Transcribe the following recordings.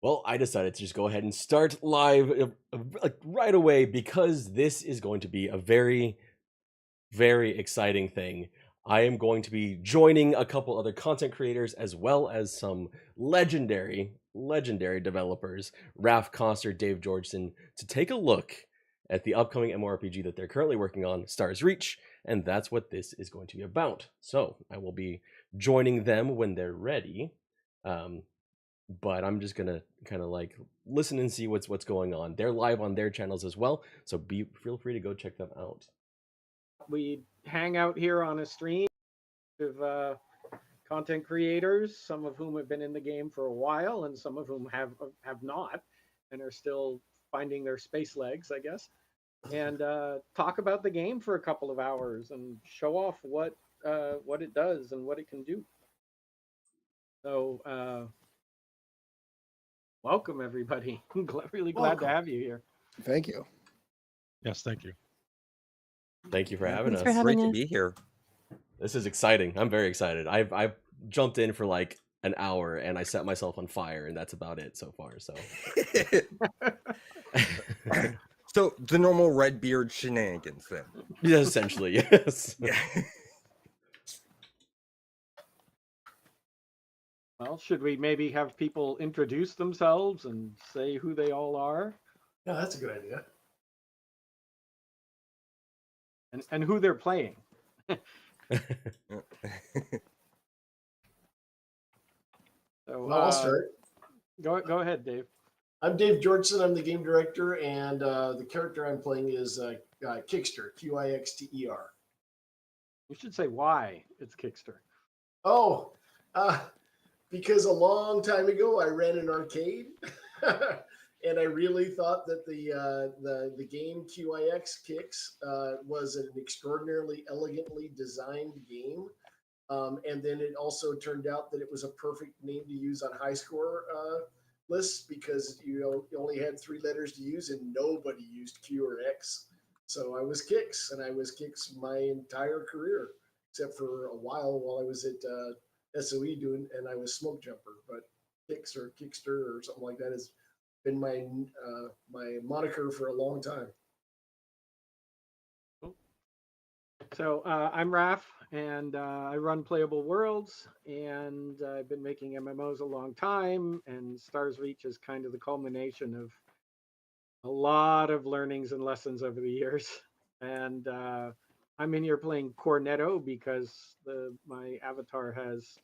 Well, I decided to just go ahead and start live like right away because this is going to be a very, very exciting thing. I am going to be joining a couple other content creators as well as some legendary developers, Raf Coster, Dave Georgeson, to take a look at the upcoming MMORPG that they're currently working on, Stars Reach, and that's what this is going to be about. So I will be joining them when they're ready. Um, but I'm just gonna kind of like listen and see what's going on. They're live on their channels as well, so feel free to go check them out. We hang out here on a stream with content creators, some of whom have been in the game for a while, and some of whom have not, and are still finding their space legs, I guess. And talk about the game for a couple of hours and show off what it does and what it can do. So welcome everybody. I'm really glad to Welcome. have you here. Thank you. Yes, thank you. Thank you for Yeah. having Thanks for us. having Great to us. be here. This is exciting. I'm very excited. I've jumped in for like an hour and I set myself on fire, and that's about it so far. So So the normal Redbeard shenanigans then. yeah, essentially, yes. Yeah. Well, should we maybe have people introduce themselves and say who they all are Yeah, that's a good idea. and who they're playing? So Well, I'll start. Go ahead, Dave. I'm Dave Georgeson. I'm the game director, and the character I'm playing is Kickster, Qixter. You should say why it's Kickster. Oh, because a long time ago I ran an arcade, and I really thought that the game QIX Kicks was an extraordinarily elegantly designed game. And then it also turned out that it was a perfect name to use on high score lists because you only had 3 letters to use and nobody used Q or X. So I was Kix, and I was Kix my entire career, except for a while I was at SOE doing, and I was Smoke Jumper. But Kix or Kickster or something like that has been my my moniker for a long time. So I'm Raf, and I run Playable Worlds, and I've been making MMOs a long time, and Stars Reach is kind of the culmination of a lot of learnings and lessons over the years. And I'm in here playing Cornetto because my avatar has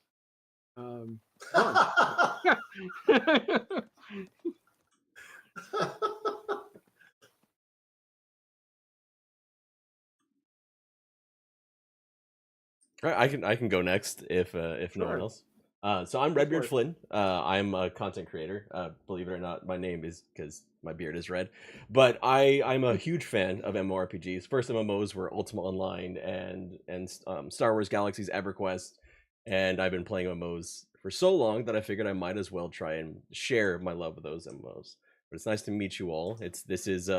All right, I can go next if no one Sure. else. So I'm Go for Redbeard it. Flynn. I'm a content creator. Believe it or not, my name is because my beard is red. But I'm a huge fan of MMORPGs. First MMOs were Ultima Online and Star Wars Galaxy's EverQuest, and I've been playing MMOs for so long that I figured I might as well try and share my love of those MMOs. But it's nice to meet you all. This is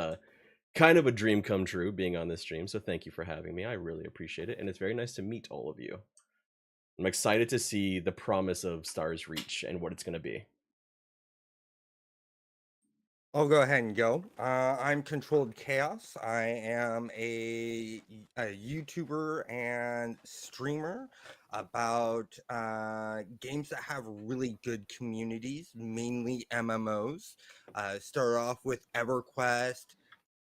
kind of a dream come true being on this stream. So thank you for having me. I really appreciate it, and it's very nice to meet all of you. I'm excited to see the promise of Stars Reach and what it's going to be. I'll go ahead and go. I'm Controlled Chaos. I am a YouTuber and streamer about games that have really good communities, mainly MMOs. Start off with EverQuest,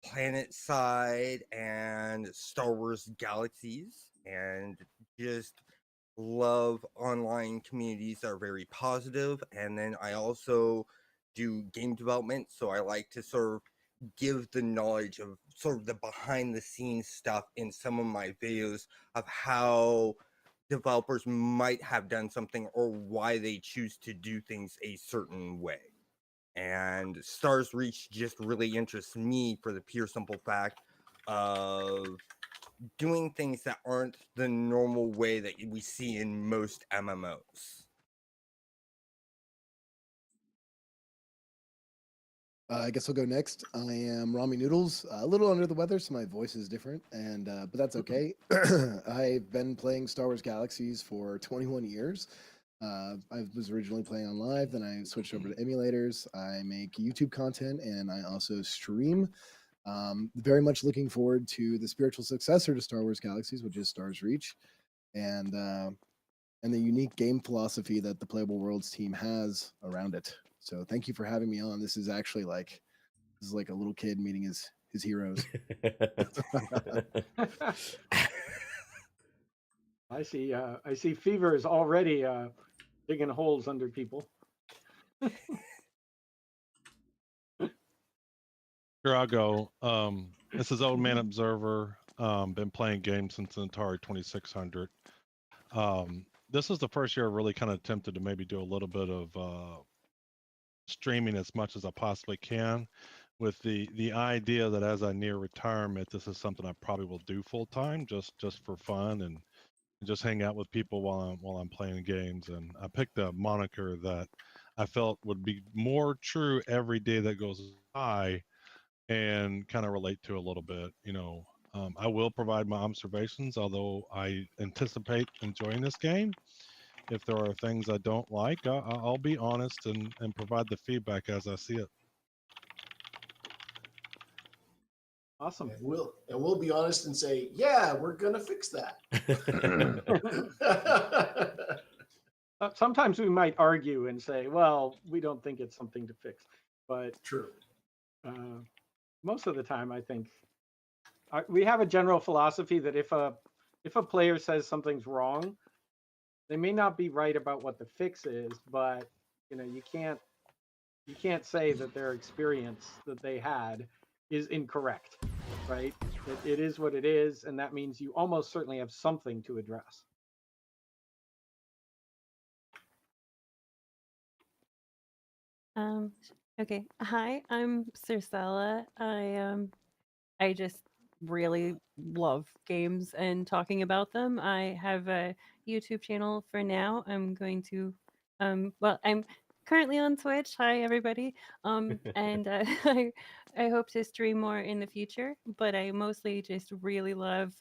PlanetSide, and Star Wars Galaxies, and just love online communities that are very positive. And then I also do game development, so I like to sort of give the knowledge of sort of the behind the scenes stuff in some of my videos of how developers might have done something or why they choose to do things a certain way. And Stars Reach just really interests me for the pure simple fact of doing things that aren't the normal way that we see in most MMOs. I guess I'll go next. I am Rami Noodles, a little under the weather, so my voice is different, and but that's okay. I've been playing Star Wars Galaxies for 21 years. I was originally playing on live, then I switched over to emulators. I make YouTube content and I also stream. Very much looking forward to the spiritual successor to Star Wars Galaxies, which is Stars Reach, and the unique game philosophy that the Playable Worlds team has around it. So thank you for having me on. This is actually like a little kid meeting his heroes. I see. I see. Fever is already digging holes under people. Here I go. This is Old Man Observer. Been playing games since the Atari 2600. This is the first year I really kind of attempted to maybe do a little bit of streaming as much as I possibly can, with the idea that as I near retirement, this is something I probably will do full time, just for fun and just hang out with people while I'm playing games. And I picked a moniker that I felt would be more true every day that goes by, and kind of relate to a little bit. I will provide my observations, although I anticipate enjoying this game. If there are things I don't like, I'll be honest and provide the feedback as I see it. Awesome. And we'll be honest and say, yeah, we're gonna fix that. Sometimes we might argue and say, well, we don't think it's something to fix. But True. most of the time, I think we have a general philosophy that if a player says something's wrong, they may not be right about what the fix is, but you can't say that their experience that they had is incorrect, right? It is what it is, and that means you almost certainly have something to address. Okay. Hi, I'm Circella. I just really love games and talking about them. I have a YouTube channel for now. I'm going to well, I'm currently on Twitch. Hi everybody. And I hope to stream more in the future, but I mostly just really love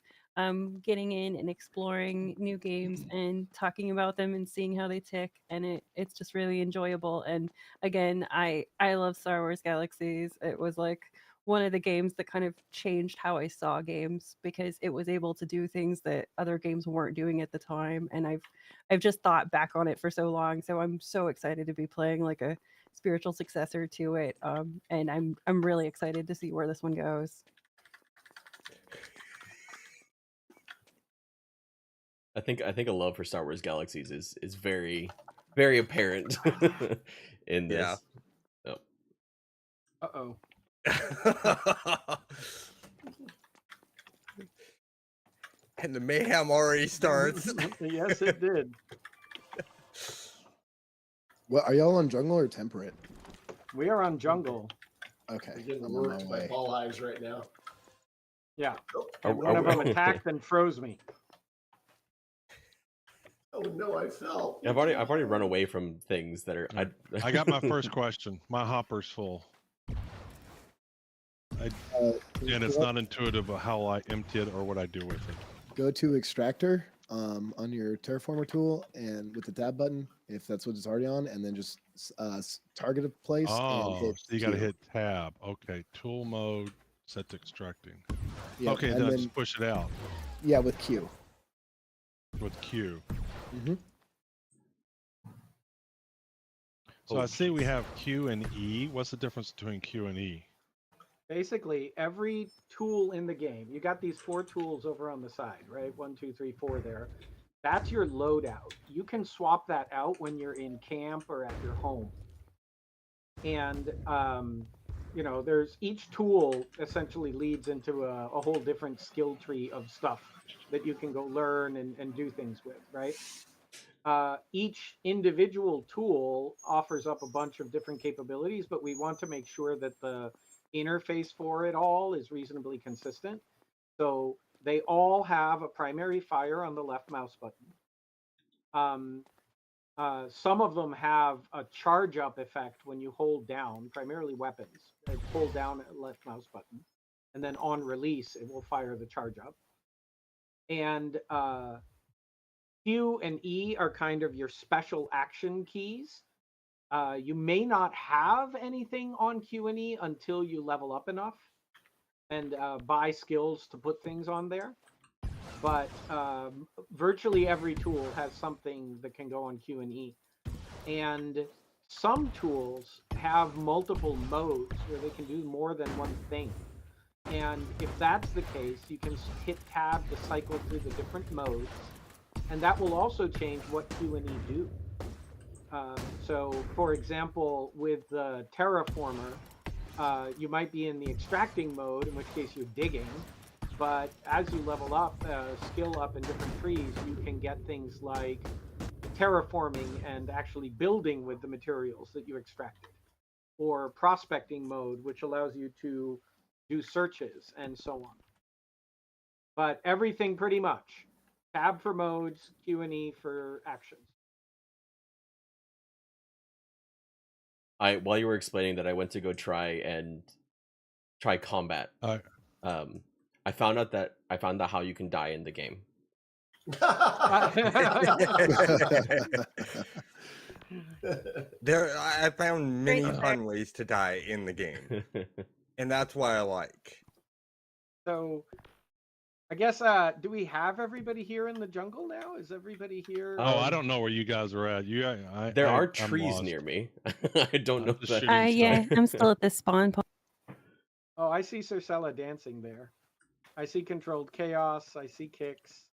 getting in and exploring new games and talking about them and seeing how they tick, and it's just really enjoyable. And again, I love Star Wars Galaxies. It was like one of the games that kind of changed how I saw games, because it was able to do things that other games weren't doing at the time. And I've just thought back on it for so long. So I'm so excited to be playing like a spiritual successor to it. And I'm really excited to see where this one goes. I think a love for Star Wars Galaxies is very very apparent in this. Yeah. Oh. Uh-oh. And the mayhem already starts. Yes, it did. Well, are y'all on jungle or temperate? We are on jungle. Okay, We're getting I'm on worked my by way. ball hives right now. Yeah. Are- And one are of we- them attacked and froze me. Oh no, I fell. I've already run away from things that are. I got my first question. My hopper's full. And it's not intuitive of how I empty it or what I do with it. Go to extractor on your Terraformer tool and with the tab button, if that's what it's already on, and then just target a place and Oh, hit so you got to Q. hit tab. Okay, tool mode, set to extracting. Yep, Okay, and then I then just push it out yeah, with Q. with Q. Mm-hmm. So I see we have Q and E. What's the difference between Q and E? Basically, every tool in the game, you got these 4 tools over on the side, right? 1, 2, 3, 4 there. That's your loadout. You can swap that out when you're in camp or at your home. And there's each tool essentially leads into a whole different skill tree of stuff that you can go learn and do things with, right? Each individual tool offers up a bunch of different capabilities, but we want to make sure that the interface for it all is reasonably consistent. So they all have a primary fire on the left mouse button. Some of them have a charge up effect when you hold down, primarily weapons. Hold down at left mouse button, and then on release, it will fire the charge up. And Q and E are kind of your special action keys. You may not have anything on Q and E until you level up enough and buy skills to put things on there. But virtually every tool has something that can go on Q and E. And some tools have multiple modes where they can do more than one thing. And if that's the case, you can hit tab to cycle through the different modes, and that will also change what Q and E do. So, for example, with the Terraformer, you might be in the extracting mode, in which case you're digging. But as you level up, skill up in different trees, you can get things like terraforming and actually building with the materials that you extracted, or prospecting mode, which allows you to do searches and so on. But everything pretty much. Tab for modes, Q and E for actions. While you were explaining that, I went to go try combat. All right. I found out how you can die in the game. I found many Great. fun ways to die in the game, and that's what I like. So, I guess, do we have everybody here in the jungle now? Is everybody here? Oh, I don't know where you guys are at. There are I'm trees lost. near me. I don't I'm know just that. shooting stuff. Yeah, I'm still at the spawn point. Oh, I see Circella dancing there. I see Controlled Chaos. I see Kicks.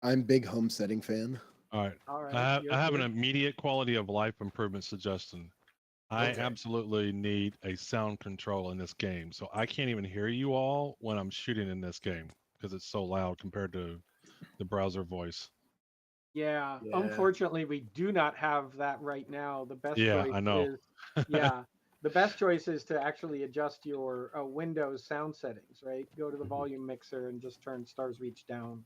I'm big homesteading fan. All right. All right. I have an immediate quality of life improvement suggestion. I Okay. absolutely need a sound control in this game. So I can't even hear you all when I'm shooting in this game because it's so loud compared to the browser voice. Yeah, Yeah. unfortunately, we do not have that right now. The best Yeah, choice I know. is, yeah, the best choice is to actually adjust your Windows sound settings, right? Go to the volume mixer and just turn Stars Reach down.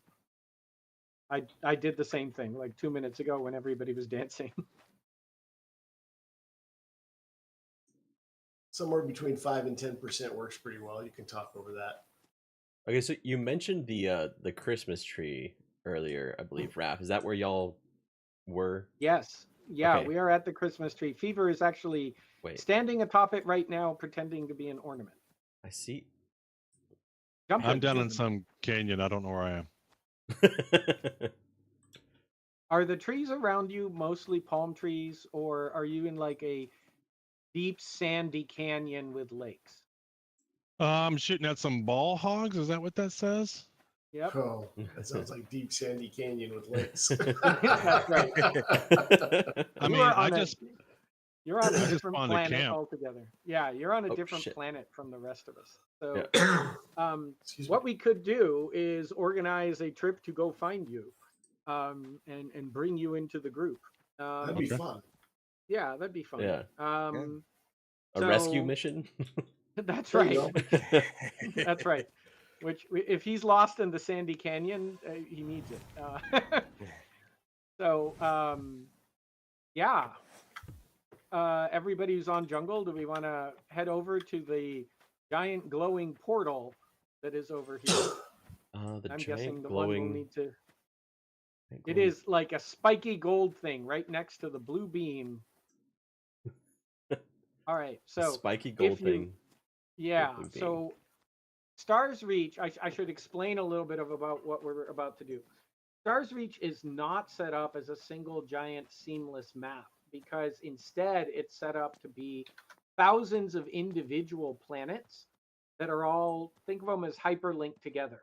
I did the same thing like 2 minutes ago when everybody was dancing. Somewhere between 5 and 10% works pretty well. You can talk over that. Okay, so you mentioned the Christmas tree earlier, I believe, Raph. Is that where y'all were? Yes, yeah, Okay. we are at the Christmas tree. Fever is actually Wait, standing atop it right now, pretending to be an ornament. I see. Jumping, I'm down in jumping. some canyon. I don't know where I am. Are the trees around you mostly palm trees, or are you in like a deep sandy canyon with lakes? I'm shooting at some ball hogs. Is that what that says? Yep, Oh, that sounds like deep sandy canyon with lakes. that's right. I You mean, are I on a- just You're on a just different spawned a planet camp. altogether. Yeah, you're on a Oh, different shit. planet from the rest of us. So, Excuse what me. we could do is organize a trip to go find you, and bring you into the group. That'd be Okay. fun. Yeah, that'd be fun. Yeah. A rescue So- mission. That's There you right. go. That's right. Which, if he's lost in the sandy canyon, he needs it. So, yeah. Everybody who's on jungle, do we want to head over to the giant glowing portal that is over here? The I'm giant guessing the one glowing. we'll need to. giant It glowing- is like a spiky gold thing right next to the blue beam. All right. So, spiky gold if you- thing. yeah. blue beam. So, Stars Reach, I should explain a little bit about what we're about to do. Stars Reach is not set up as a single giant seamless map, because instead it's set up to be thousands of individual planets that are all, think of them as hyperlinked together.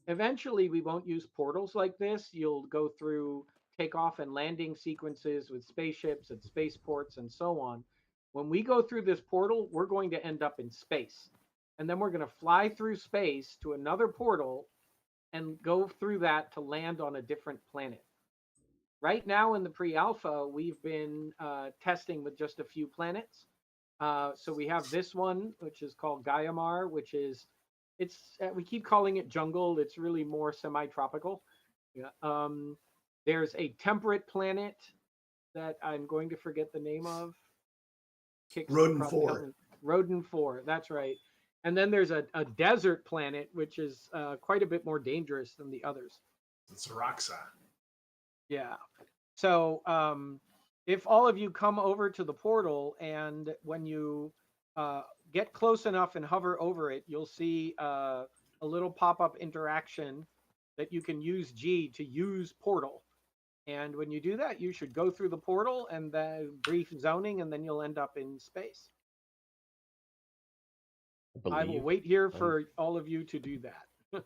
Eventually, we won't use portals like this. You'll go through takeoff and landing sequences with spaceships at spaceports and so on. When we go through this portal, we're going to end up in space. And then we're going to fly through space to another portal and go through that to land on a different planet. Right now in the pre-alpha, we've been testing with just a few planets. So we have this one, which is called Gaiamar, which is, we keep calling it jungle. It's really more semi-tropical. Yeah. There's a temperate planet that I'm going to forget the name of. Rodin 4. Rodin 4, that's right. And then there's a desert planet, which is quite a bit more dangerous than the others. It's Roxa. Yeah. So if all of you come over to the portal, and when you get close enough and hover over it, you'll see a little pop-up interaction that you can use G to use portal. And when you do that, you should go through the portal and then brief zoning, and then you'll end up in space. I will believe. wait here for all of you to do that.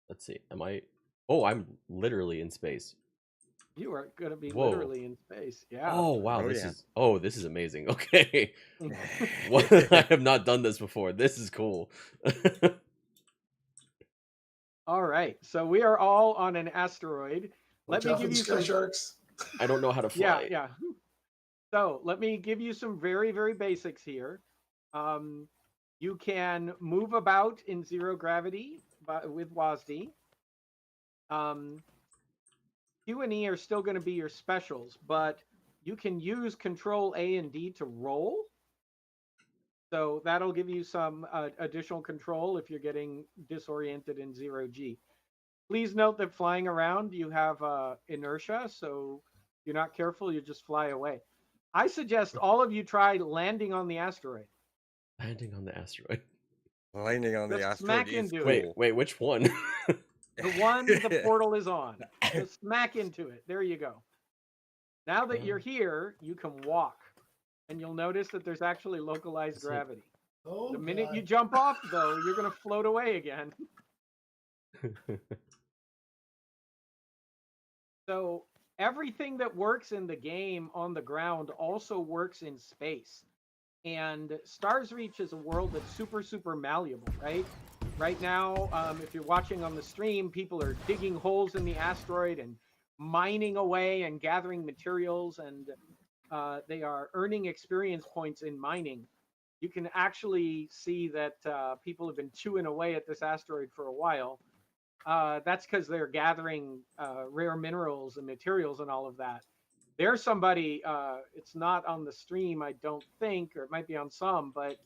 Let's see. Am I? Oh, I'm literally in space. You are going to be Whoa. literally in space. Yeah. Oh wow, Oh, this yeah. is this is amazing. Okay. What? I have not done this before. This is cool. All right. So we are all on an asteroid. Watch Let me out for give the you sky some. sharks. I don't know how to Yeah, fly. yeah. So let me give you some very, very basics here. You can move about in zero gravity with WASD. Q and E are still going to be your specials, but you can use Control A and D to roll. So that'll give you some additional control if you're getting disoriented in zero G. Please note that flying around, you have inertia, so if you're not careful, you just fly away. I suggest all of you try landing on the asteroid. Landing on the asteroid. Landing on the Just asteroid smack is into cool. it. Wait, which one? The one the portal is on. Just smack into it. There you go. Now that you're here, you can walk. And you'll notice that there's actually localized Is it- gravity. Oh, The minute God. you jump off, though, you're going to float away again. So everything that works in the game on the ground also works in space. And Stars Reach is a world that's super, super malleable, right? Right now, if you're watching on the stream, people are digging holes in the asteroid and mining away and gathering materials, and they are earning experience points in mining. You can actually see that people have been chewing away at this asteroid for a while. That's because they're gathering rare minerals and materials and all of that. There's somebody, it's not on the stream, I don't think, or it might be on some, but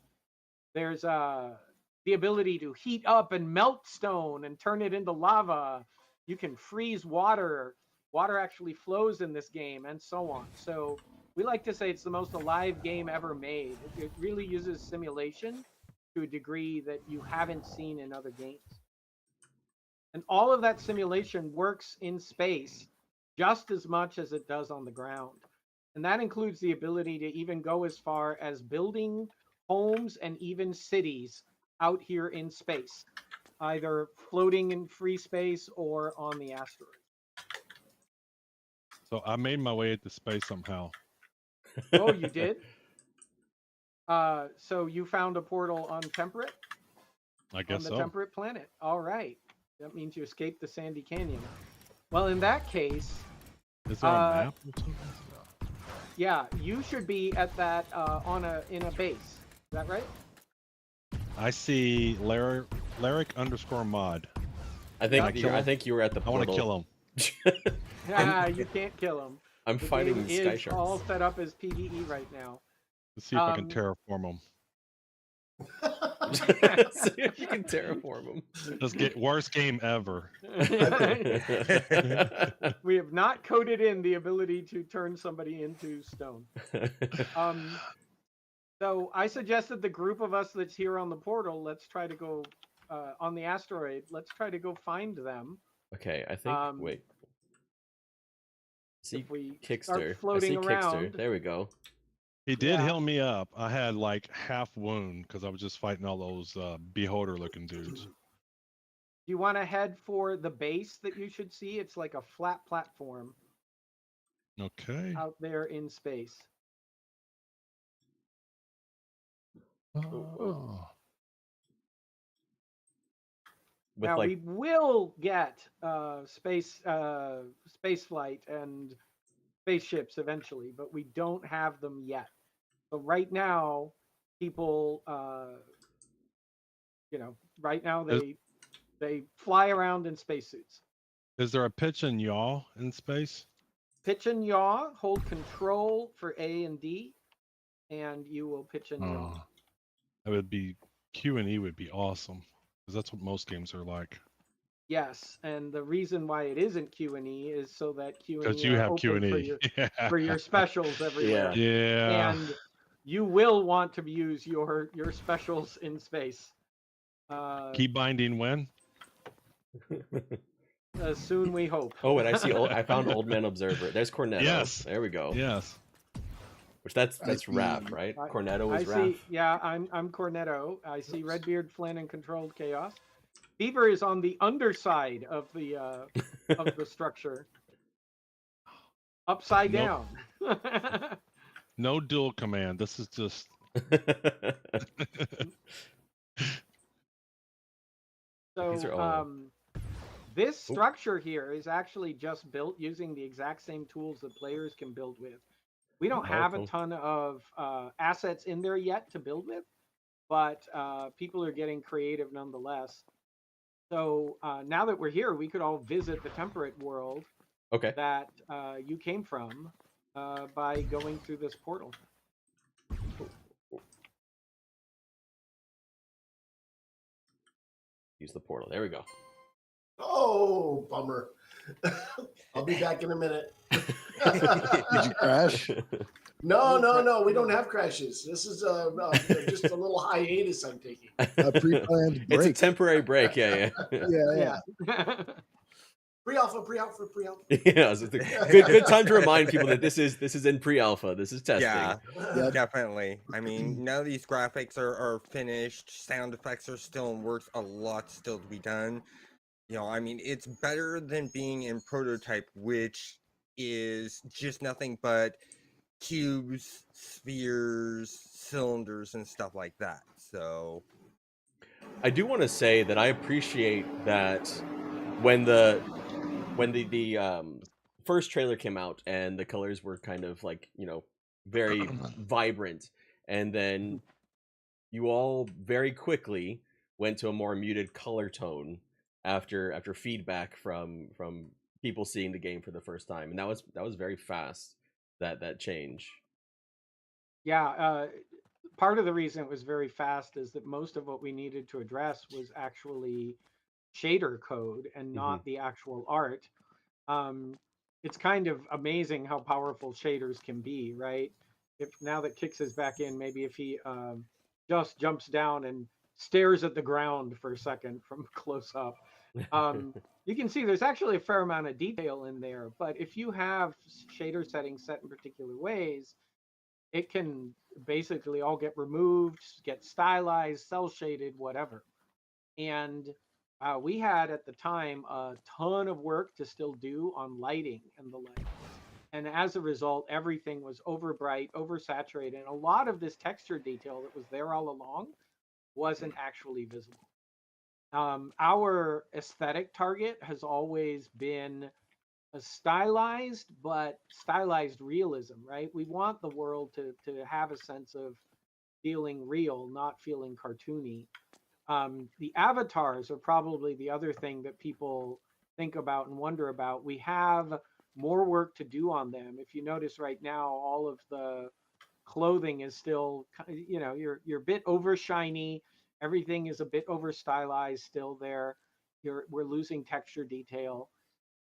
there's the ability to heat up and melt stone and turn it into lava. You can freeze water. Water actually flows in this game, and so on. So we like to say it's the most alive game ever made. It really uses simulation to a degree that you haven't seen in other games. And all of that simulation works in space just as much as it does on the ground. And that includes the ability to even go as far as building homes and even cities out here in space, either floating in free space or on the asteroid. So I made my way into space somehow. Oh, you did? So you found a portal on Temperate? I On guess the so. Temperate planet. All right. That means you escaped the Sandy Canyon. Well, in that case, Is there a map or something? yeah, you should be at that in a base. Is that right? I see Larrick _mod. I Can I think kill I him? think you were at the I want portal. to kill him. Yeah, you can't kill him. I'm The fighting game the sky is sharks. all set up as PvE right now. Let's see if I can terraform him. See if you can terraform them. Just get worst game ever. We have not coded in the ability to turn somebody into stone. So I suggested the group of us that's here on the portal, let's try to go on the asteroid. Let's try to go find them. Okay, I think. Wait. See, If we Kickster. start floating I see around. Kickster. There we go. He did Yeah. heal me up. I had like half wound because I was just fighting all those beholder looking dudes. You want to head for the base that you should see? It's like a flat platform Okay. out there in space. Oh. With Now like, we will get space flight and spaceships eventually, but we don't have them yet. So right now, people, right now they fly around in spacesuits. Is there a pitch and yaw in space? Pitch and yaw. Hold control for A and D, and you will pitch and yaw. Oh, that would be Q and E would be awesome because that's what most games are like. Yes, and the reason why it isn't Q&E is so that Because Q&E you are have open for Q&E. your specials everywhere. Yeah. And you will want to use your specials in space. Key binding when? Soon we hope. Oh, and I found Old Man Observer. There's Cornetto. Yes. There we go. Yes. Which that's I Raph, see- right? I- Cornetto I is Raph. see. Yeah, I'm Cornetto. I see Oops. Redbeard, Flynn, and Controlled Chaos. Beaver is on the underside of the structure, upside Nope. down. No dual command. This is just. These are So all- this structure here is actually just built using the exact same tools that players can build with. We don't have a Powerful. ton of assets in there yet to build with, but people are getting creative nonetheless. So now that we're here, we could all visit the temperate world Okay. that you came from by going through this portal. Use the portal. There we go. Oh, bummer. I'll be back in a minute. Did you crash? No. We don't have crashes. This is just a little hiatus I'm taking. A pre-planned It's a break. temporary break. Yeah. Yeah. Pre-alpha. Yeah, it's a good time to remind people that this is in pre-alpha. This is testing. Yeah, Yep. definitely. I mean, none of these graphics are finished. Sound effects are still in works. A lot still to be done. You know, I mean, it's better than being in prototype, which is just nothing but cubes, spheres, cylinders, and stuff like that. So, I do want to say that I appreciate that when the first trailer came out and the colors were kind of like, very vibrant, and then you all very quickly went to a more muted color tone after feedback from people seeing the game for the first time, and that was very fast, that change. Yeah, part of the reason it was very fast is that most of what we needed to address was actually shader code and not the actual art. It's kind of amazing how powerful shaders can be, right? If now that Kix is back in, maybe if he just jumps down and stares at the ground for a second from close up, you can see there's actually a fair amount of detail in there. But if you have shader settings set in particular ways, it can basically all get removed, get stylized, cell shaded, whatever. And we had at the time a ton of work to still do on lighting and the like. And as a result, everything was over bright, oversaturated. And a lot of this texture detail that was there all along wasn't actually visible. Our aesthetic target has always been a stylized, but stylized realism, right? We want the world to have a sense of feeling real, not feeling cartoony. The avatars are probably the other thing that people think about and wonder about. We have more work to do on them. If you notice right now, all of the clothing is still, you're a bit over shiny. Everything is a bit over stylized still there. We're losing texture detail.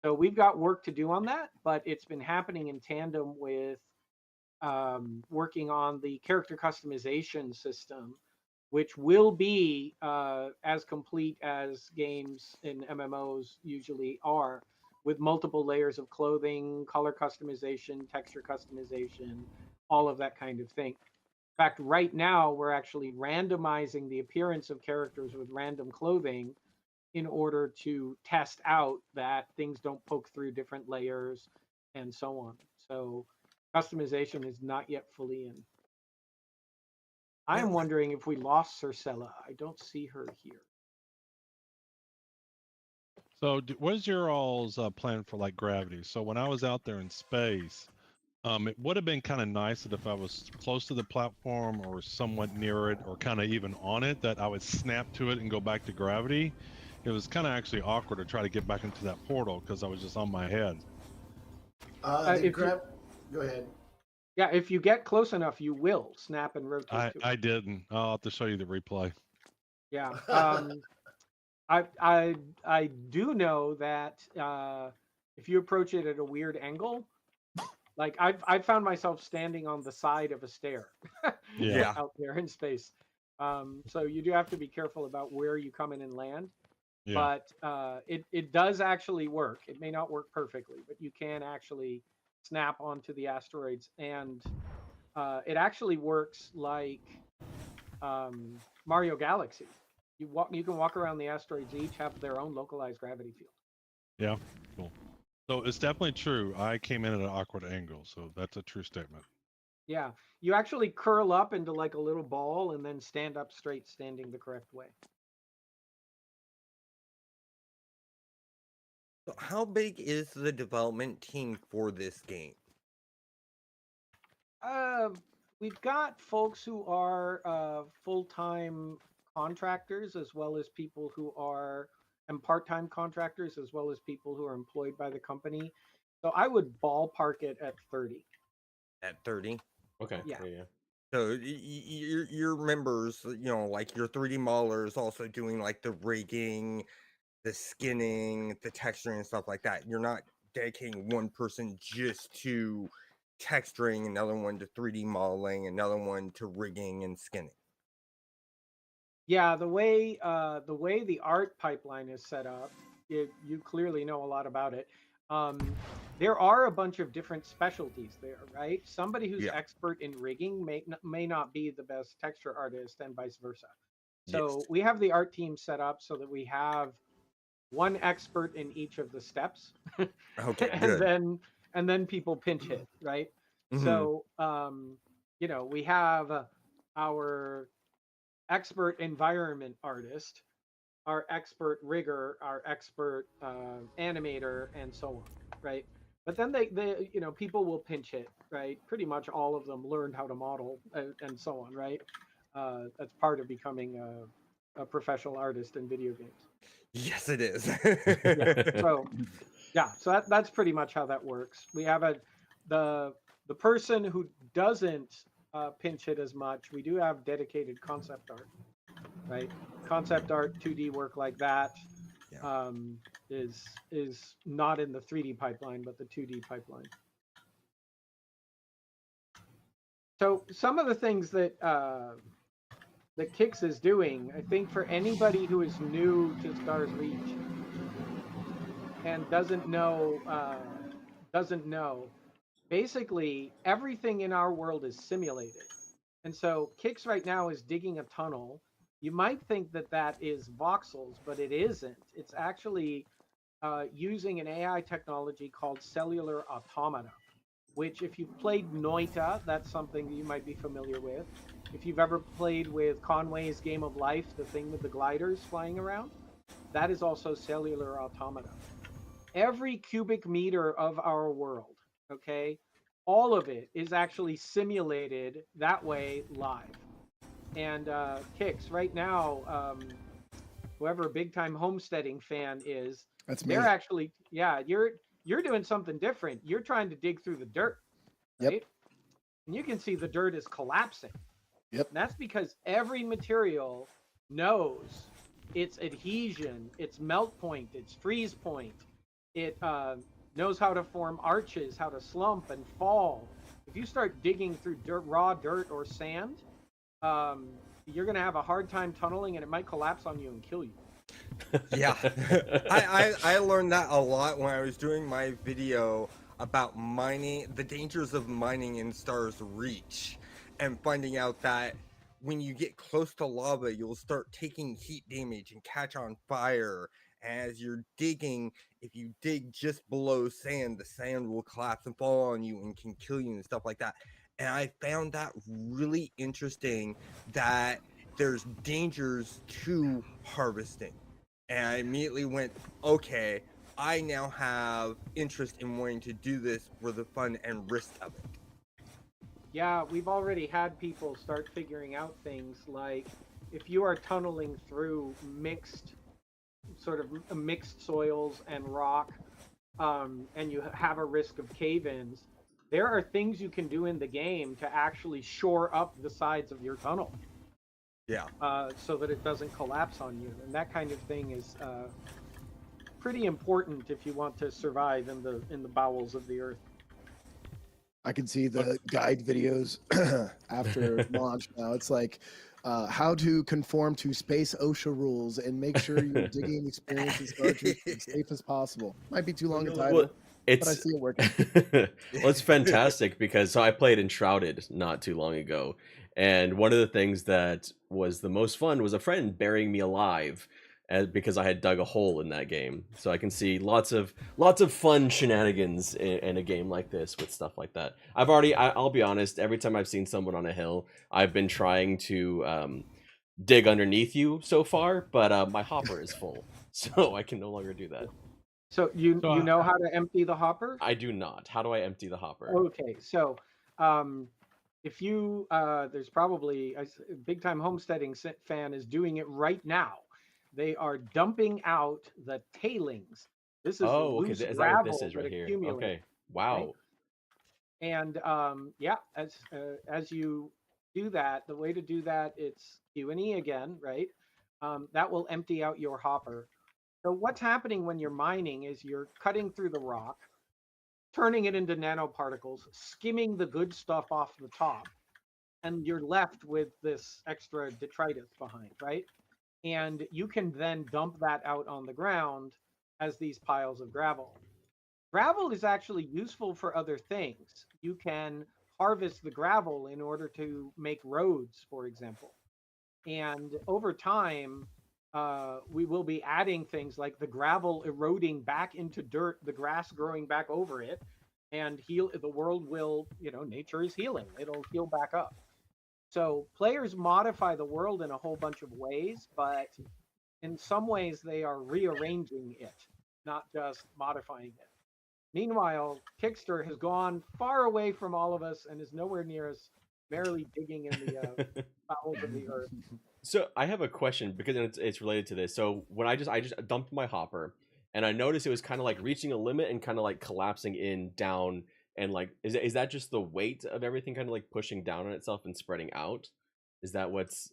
So we've got work to do on that, but it's been happening in tandem with working on the character customization system, which will be as complete as games in MMOs usually are, with multiple layers of clothing, color customization, texture customization, all of that kind of thing. In fact, right now, we're actually randomizing the appearance of characters with random clothing in order to test out that things don't poke through different layers and so on. So customization is not yet fully in. I am wondering if we lost Circella. I don't see her here. So, what is your all's plan for like gravity? So, when I was out there in space, it would have been kind of nice that if I was close to the platform or somewhat near it or kind of even on it, that I would snap to it and go back to gravity. It was kind of actually awkward to try to get back into that portal because I was just on my head. Go ahead. Yeah, if you get close enough, you will snap and rotate to it. I didn't. I'll have to show you the replay. Yeah. I do know that if you approach it at a weird angle, like I've found myself standing on the side of a stair Yeah. Yeah. out there in space. So you do have to be careful about where you come in and land. Yeah. But it does actually work. It may not work perfectly, but you can actually snap onto the asteroids, and it actually works like Mario Galaxy. You can walk around the asteroids. They each have their own localized gravity field. Yeah. Cool. So it's definitely true. I came in at an awkward angle, so that's a true statement. Yeah, you actually curl up into like a little ball and then stand up straight, standing the correct way. So how big is the development team for this game? Uh, we've got folks who are full-time contractors, as well as people who are and part-time contractors, as well as people who are employed by the company. So I would ballpark it at 30. At 30? Okay. Yeah. Yeah. So your members, like your 3D modelers also doing like the rigging, the skinning, the texturing and stuff like that. You're not dedicating one person just to texturing, another one to 3D modeling, another one to rigging and skinning. Yeah, the way the art pipeline is set up, you clearly know a lot about it. There are a bunch of different specialties there, right? Somebody who's Yeah. expert in rigging may not be the best texture artist, and vice versa. Yes. So we have the art team set up so that we have one expert in each of the steps, Okay, and good. then people pinch hit, right? Mhm. So we have our expert environment artist, our expert rigger, our expert animator, and so on, right? But then they people will pinch hit, right? Pretty much all of them learned how to model and so on, right? That's part of becoming a professional artist in video games. Yes, it is. Yeah. So that's pretty much how that works. We have the the person who doesn't pinch hit as much. We do have dedicated concept art, right? Concept art, 2D work like that Yeah. is not in the 3D pipeline, but the 2D pipeline. So some of the things that Kix is doing, I think, for anybody who is new to Stars Reach and doesn't know, basically everything in our world is simulated. And so Kix right now is digging a tunnel. You might think that that is voxels, but it isn't. It's actually using an AI technology called cellular automata, which, if you've played Noita, that's something that you might be familiar with. If you've ever played with Conway's Game of Life, the thing with the gliders flying around, that is also cellular automata. Every cubic meter of our world, okay, all of it is actually simulated that way live. And Kix, right now, whoever big time homesteading fan is, That's me. they're actually, yeah, you're doing something different. You're trying to dig through the dirt, right? Yep. And you can see the dirt is collapsing. Yep. And that's because every material knows its adhesion, its melt point, its freeze point. It knows how to form arches, how to slump and fall. If you start digging through raw dirt or sand, you're going to have a hard time tunneling, and it might collapse on you and kill you. Yeah. I learned that a lot when I was doing my video about mining, the dangers of mining in Stars Reach, and finding out that when you get close to lava, you'll start taking heat damage and catch on fire. As you're digging, if you dig just below sand, the sand will collapse and fall on you and can kill you and stuff like that. And I found that really interesting, that there's dangers to harvesting. And I immediately went, okay, I now have interest in wanting to do this for the fun and risk of it. Yeah, we've already had people start figuring out things like, if you are tunneling through mixed soils and rock, and you have a risk of cave-ins, there are things you can do in the game to actually shore up the sides of your tunnel. Yeah. so that it doesn't collapse on you. And that kind of thing is pretty important if you want to survive in the bowels of the earth. I can see the guide videos after launch now. It's like how to conform to space OSHA rules and make sure your digging experience in Star Trek is as safe as possible. Might be too long a title, Well, but I it's see it working. well, it's fantastic because so I played Enshrouded not too long ago, and one of the things that was the most fun was a friend burying me alive, because I had dug a hole in that game. So I can see lots of fun shenanigans in a game like this with stuff like that. I'll be honest, every time I've seen someone on a hill, I've been trying to dig underneath you so far, but my hopper is full, so I can no longer do that. So you So, know how to empty the hopper? I do not. How do I empty the hopper? Okay, so if you there's probably a big time homesteading fan is doing it right now. They are dumping out the tailings. This is the Oh, okay. loose Is that what gravel this is that right here? accumulates. Okay. Wow. And yeah, as you do that, the way to do that, it's Q and E again, right? That will empty out your hopper. So what's happening when you're mining is you're cutting through the rock, turning it into nanoparticles, skimming the good stuff off the top, and you're left with this extra detritus behind, right? And you can then dump that out on the ground as these piles of gravel. Gravel is actually useful for other things. You can harvest the gravel in order to make roads, for example. And over time, we will be adding things like the gravel eroding back into dirt, the grass growing back over it, and the world will, nature is healing. It'll heal back up. So players modify the world in a whole bunch of ways, but in some ways they are rearranging it, not just modifying it. Meanwhile, Kickster has gone far away from all of us and is nowhere near us, merely digging in the bowels of the earth. So I have a question because it's related to this. So when I just dumped my hopper, and I noticed it was kind of like reaching a limit and kind of like collapsing in down, and like is that just the weight of everything kind of like pushing down on itself and spreading out? Is that what's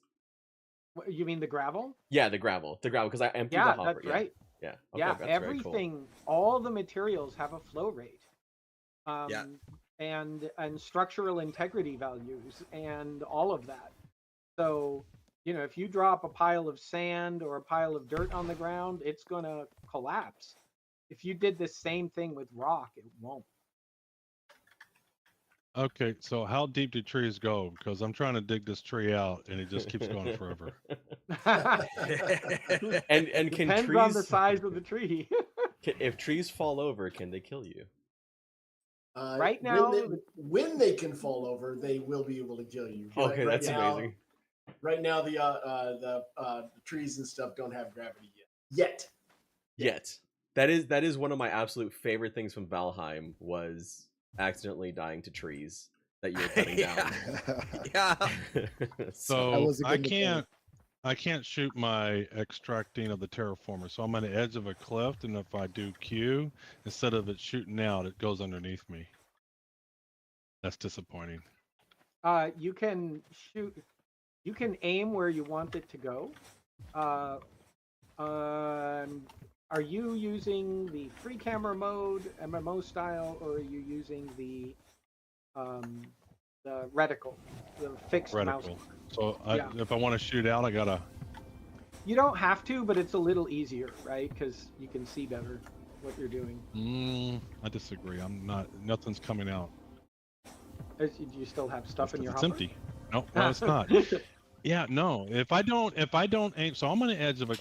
You mean the gravel? Yeah, the gravel because I emptied the Yeah, hopper. that's right. Yeah. Okay, Yeah, that's very cool. everything, all the materials have a flow rate. Yeah. And structural integrity values and all of that. So, if you drop a pile of sand or a pile of dirt on the ground, it's going to collapse. If you did the same thing with rock, it won't. okay, so how deep do trees go? Because I'm trying to dig this tree out, and it just keeps going forever. And can Depends trees on the size of the tree. if trees fall over, can they kill you? Right now, when they can fall over, they will be able to kill you. But Okay, that's amazing. Right now, the trees and stuff don't have gravity yet. Yet. That is one of my absolute favorite things from Valheim was accidentally dying to trees that you were cutting down. Yeah. So I can't shoot my extracting of the terraformer. So I'm on the edge of a cliff, and if I do Q, instead of it shooting out, it goes underneath me. That's disappointing. You can shoot. You can aim where you want it to go. Are you using the free camera mode, MMO style, or are you using the reticle, the fixed mouse? Reticle. So Yeah. if I want to shoot out, I gotta. You don't have to, but it's a little easier, right? Because you can see better what you're doing. I disagree. I'm not. Nothing's coming out. Do you still have stuff in your It's hopper? empty. No, it's not. Yeah, no. If I don't aim, so I'm on the edge of a.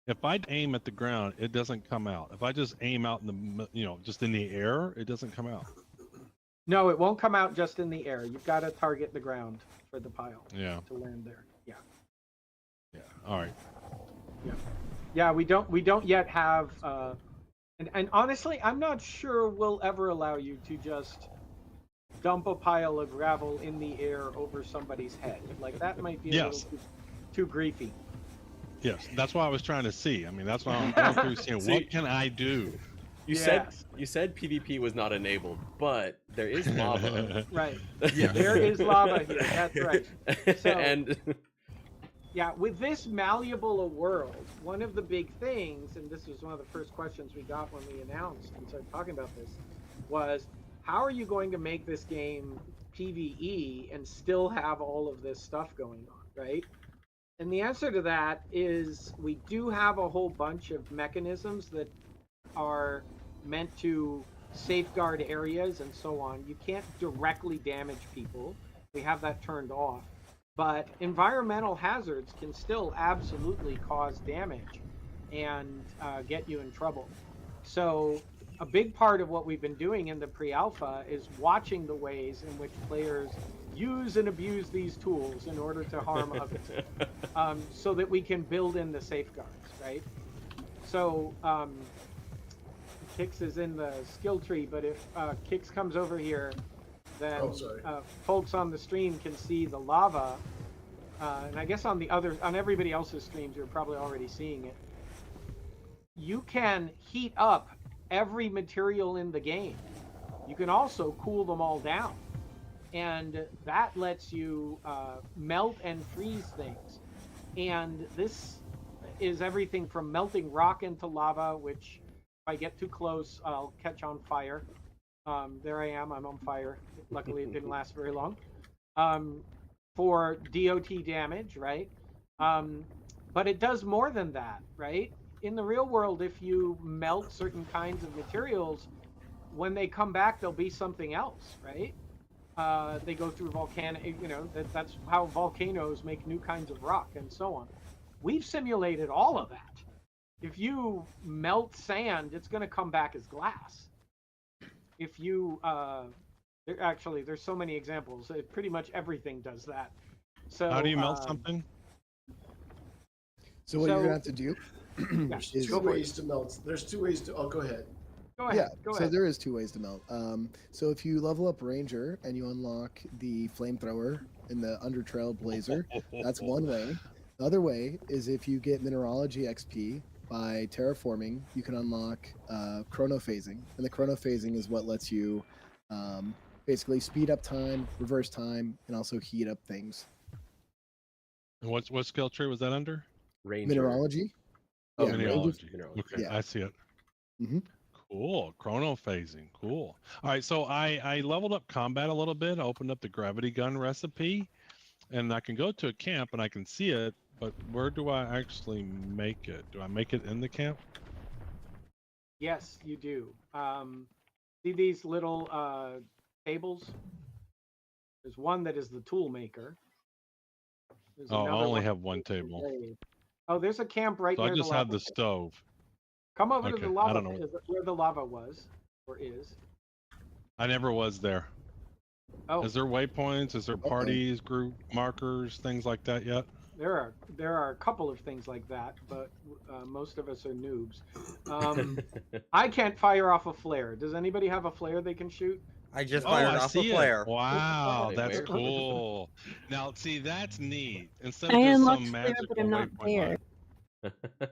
If I aim at the ground, it doesn't come out. If I just aim out in the, just in the air, it doesn't come out. No, it won't come out just in the air. You've got to target the ground for the pile. Yeah. To land there. Yeah. Yeah. All right. Yeah, we don't yet have. And honestly, I'm not sure we'll ever allow you to just dump a pile of gravel in the air over somebody's head. Like that might be a little too griefy. Yes, that's what I was trying to see. I mean, that's why I'm going through seeing what can I do. You said PvP was not enabled, but there is lava. Right. Yeah. There is lava here. That's right. So, and Yeah, with this malleable a world, one of the big things, and this was one of the first questions we got when we announced and started talking about this, was how are you going to make this game PvE and still have all of this stuff going on, right? And the answer to that is we do have a whole bunch of mechanisms that are meant to safeguard areas and so on. You can't directly damage people. We have that turned off. But environmental hazards can still absolutely cause damage and get you in trouble. So a big part of what we've been doing in the pre-alpha is watching the ways in which players use and abuse these tools in order to harm others, so that we can build in the safeguards, right? So Kix is in the skill tree, but if Kix comes over here, then folks on the stream can see the lava. And I guess on everybody else's streams, you're probably already seeing it. You can heat up every material in the game. You can also cool them all down. And that lets you melt and freeze things. And this is everything from melting rock into lava, which if I get too close, I'll catch on fire. There I am, I'm on fire. Luckily, it didn't last very long. For DOT damage, right? But it does more than that, right? In the real world, if you melt certain kinds of materials, when they come back, there'll be something else, right? They go through volcanic, that's how volcanoes make new kinds of rock and so on. We've simulated all of that. If you melt sand, it's going to come back as glass. If you there's so many examples. Pretty much everything does that. So how do you melt something? So what you're gonna have to do There's two ways to melt. There's two ways to. Oh, go ahead. Go ahead. Yeah, so there is 2 ways to melt. So if you level up Ranger and you unlock the flamethrower in the Under Trailblazer, that's one way. The other way is if you get mineralogy XP by terraforming, you can unlock chronophasing, and the chronophasing is what lets you basically speed up time, reverse time, and also heat up things. And what skill tree was that under? Ranger. Mineralogy. Oh, Yeah, mineralogy. Mineralogy. Okay, Yeah. I see it. Mm-hmm. Cool. Chronophasing. Cool. All right, so I leveled up combat a little bit. I opened up the gravity gun recipe, and I can go to a camp and I can see it, but where do I actually make it? Do I make it in the camp? Yes, you do. See these little tables? There's one that is the tool maker. There's Oh, I another only one have one that's the table. blade. Oh, there's a camp right So near I just the have lava. the stove. Come over to Okay, the I lava, don't know. where the lava was, or is. I never was there. Oh, Is there waypoints? Is there parties, group markers, things like that yet? there are a couple of things like that, but most of us are noobs. I can't fire off a flare. Does anybody have a flare they can shoot? I just Oh, fired I off a see flare. it. Wow, Wait, that's where? cool. Now, see, that's neat. Instead I of just unlocked some there, magical but I'm not waypoint there. line.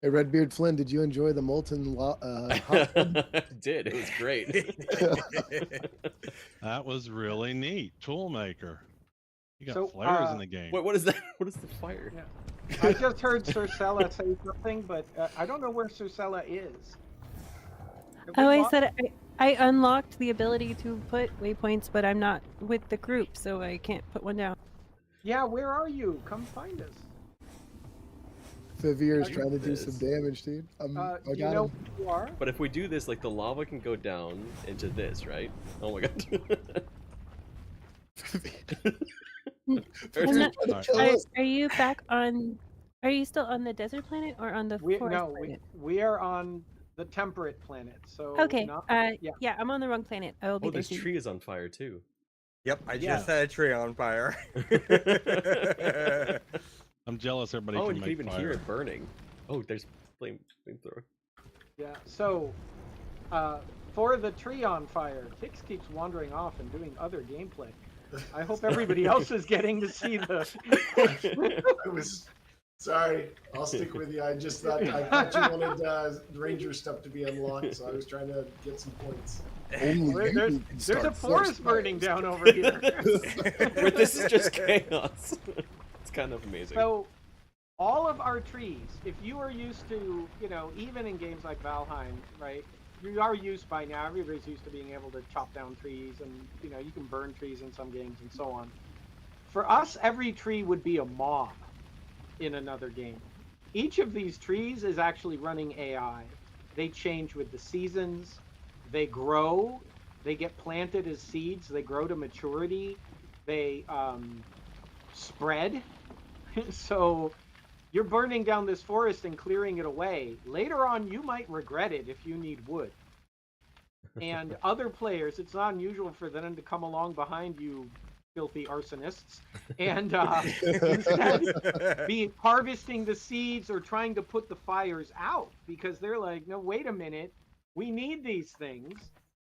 Hey, Redbeard Flynn, did you enjoy the molten hot Did. It was great. That was really neat. Toolmaker. You got So, flares in the game. What is that? What is the fire? Yeah. I just heard Circella say something, but I don't know where Circella is. Have we Oh, I lost- said I unlocked the ability to put waypoints, but I'm not with the group, so I can't put one down. Yeah, where are you? Come find us. Vivir's Do trying to do this. some damage, dude. I Do got you know him. where you are? But if we do this, like the lava can go down into this, right? Oh my god. I'm Vivir's not- trying to Alright. kill Are, us. are you back on? Are you still on the desert planet or on the forest planet? We are on the temperate planet. So Okay. not- Yeah, yeah. I'm on the wrong planet. I will be Oh, there this soon. tree is on fire too. Yep, I Yeah. just set a tree on fire. I'm jealous everybody Oh, can and you make can even fire. hear it burning. Oh, there's flamethrower. Yeah. So for the tree on fire, Kix keeps wandering off and doing other gameplay. I hope everybody else is getting to see the. I was sorry. I'll stick with you. I thought you wanted Ranger stuff to be unlocked, so I was trying to get some points. Only There's, you there's can a start forest burning fires. down over here. Where this is just chaos. It's kind of amazing. So all of our trees, if you are used to, even in games like Valheim, right? You are used by now, everybody's used to being able to chop down trees and, you can burn trees in some games and so on. For us, every tree would be a mob in another game. Each of these trees is actually running AI. They change with the seasons, they grow, they get planted as seeds, they grow to maturity, they spread. So you're burning down this forest and clearing it away. Later on, you might regret it if you need wood. And other players, it's not unusual for them to come along behind you, filthy arsonists, and instead be harvesting the seeds or trying to put the fires out, because they're like, no, wait a minute, we need these things.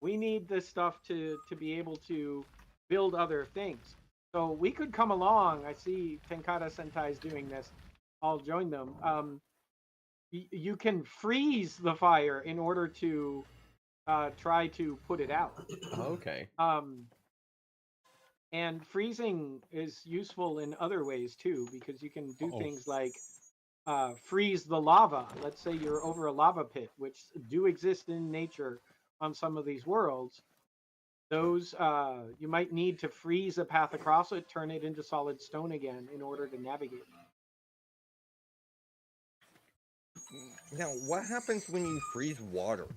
We need this stuff to be able to build other things. So we could come along. I see Tenkata Sentai's doing this. I'll join them. You can freeze the fire in order to try to put it out. Okay. And freezing is useful in other ways too, because you can do things like freeze the lava. Let's say you're over a lava pit, which do exist in nature on some of these worlds. Those you might need to freeze a path across it, turn it into solid stone again in order to navigate. Now, what happens when you freeze water?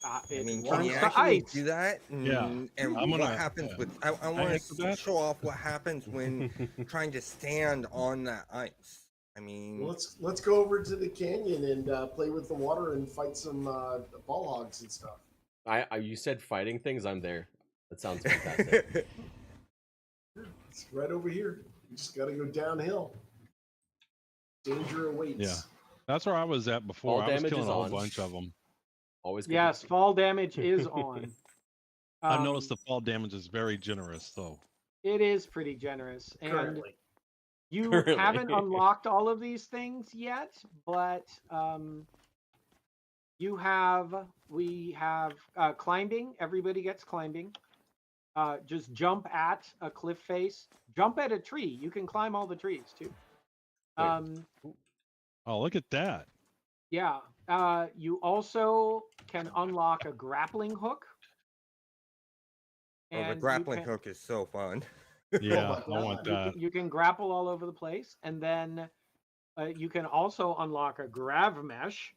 I It mean, can turns you to actually ice. do that? Yeah. And I'm what gonna- happens yeah. with? I want answer to that? show off what happens when trying to stand on that ice. I mean, Let's go over to the canyon and play with the water and fight some ball hogs and stuff. You said fighting things. I'm there. That sounds fantastic. It's right over here. You just got to go downhill. Danger awaits. Yeah. That's where I was at before. All I was damage killing is a whole on. bunch of them. Always good. Yes, fall damage is on. I've noticed the fall damage is very generous, though. It is pretty generous, and Currently. you Currently. haven't unlocked all of these things yet, but we have climbing. Everybody gets climbing. Just jump at a cliff face. Jump at a tree. You can climb all the trees too. Oh, look at that. Yeah. You also can unlock a grappling hook. oh, the And you grappling can- hook is so fun. Yeah, my I want God. that. You can grapple all over the place, and then you can also unlock a grav mesh.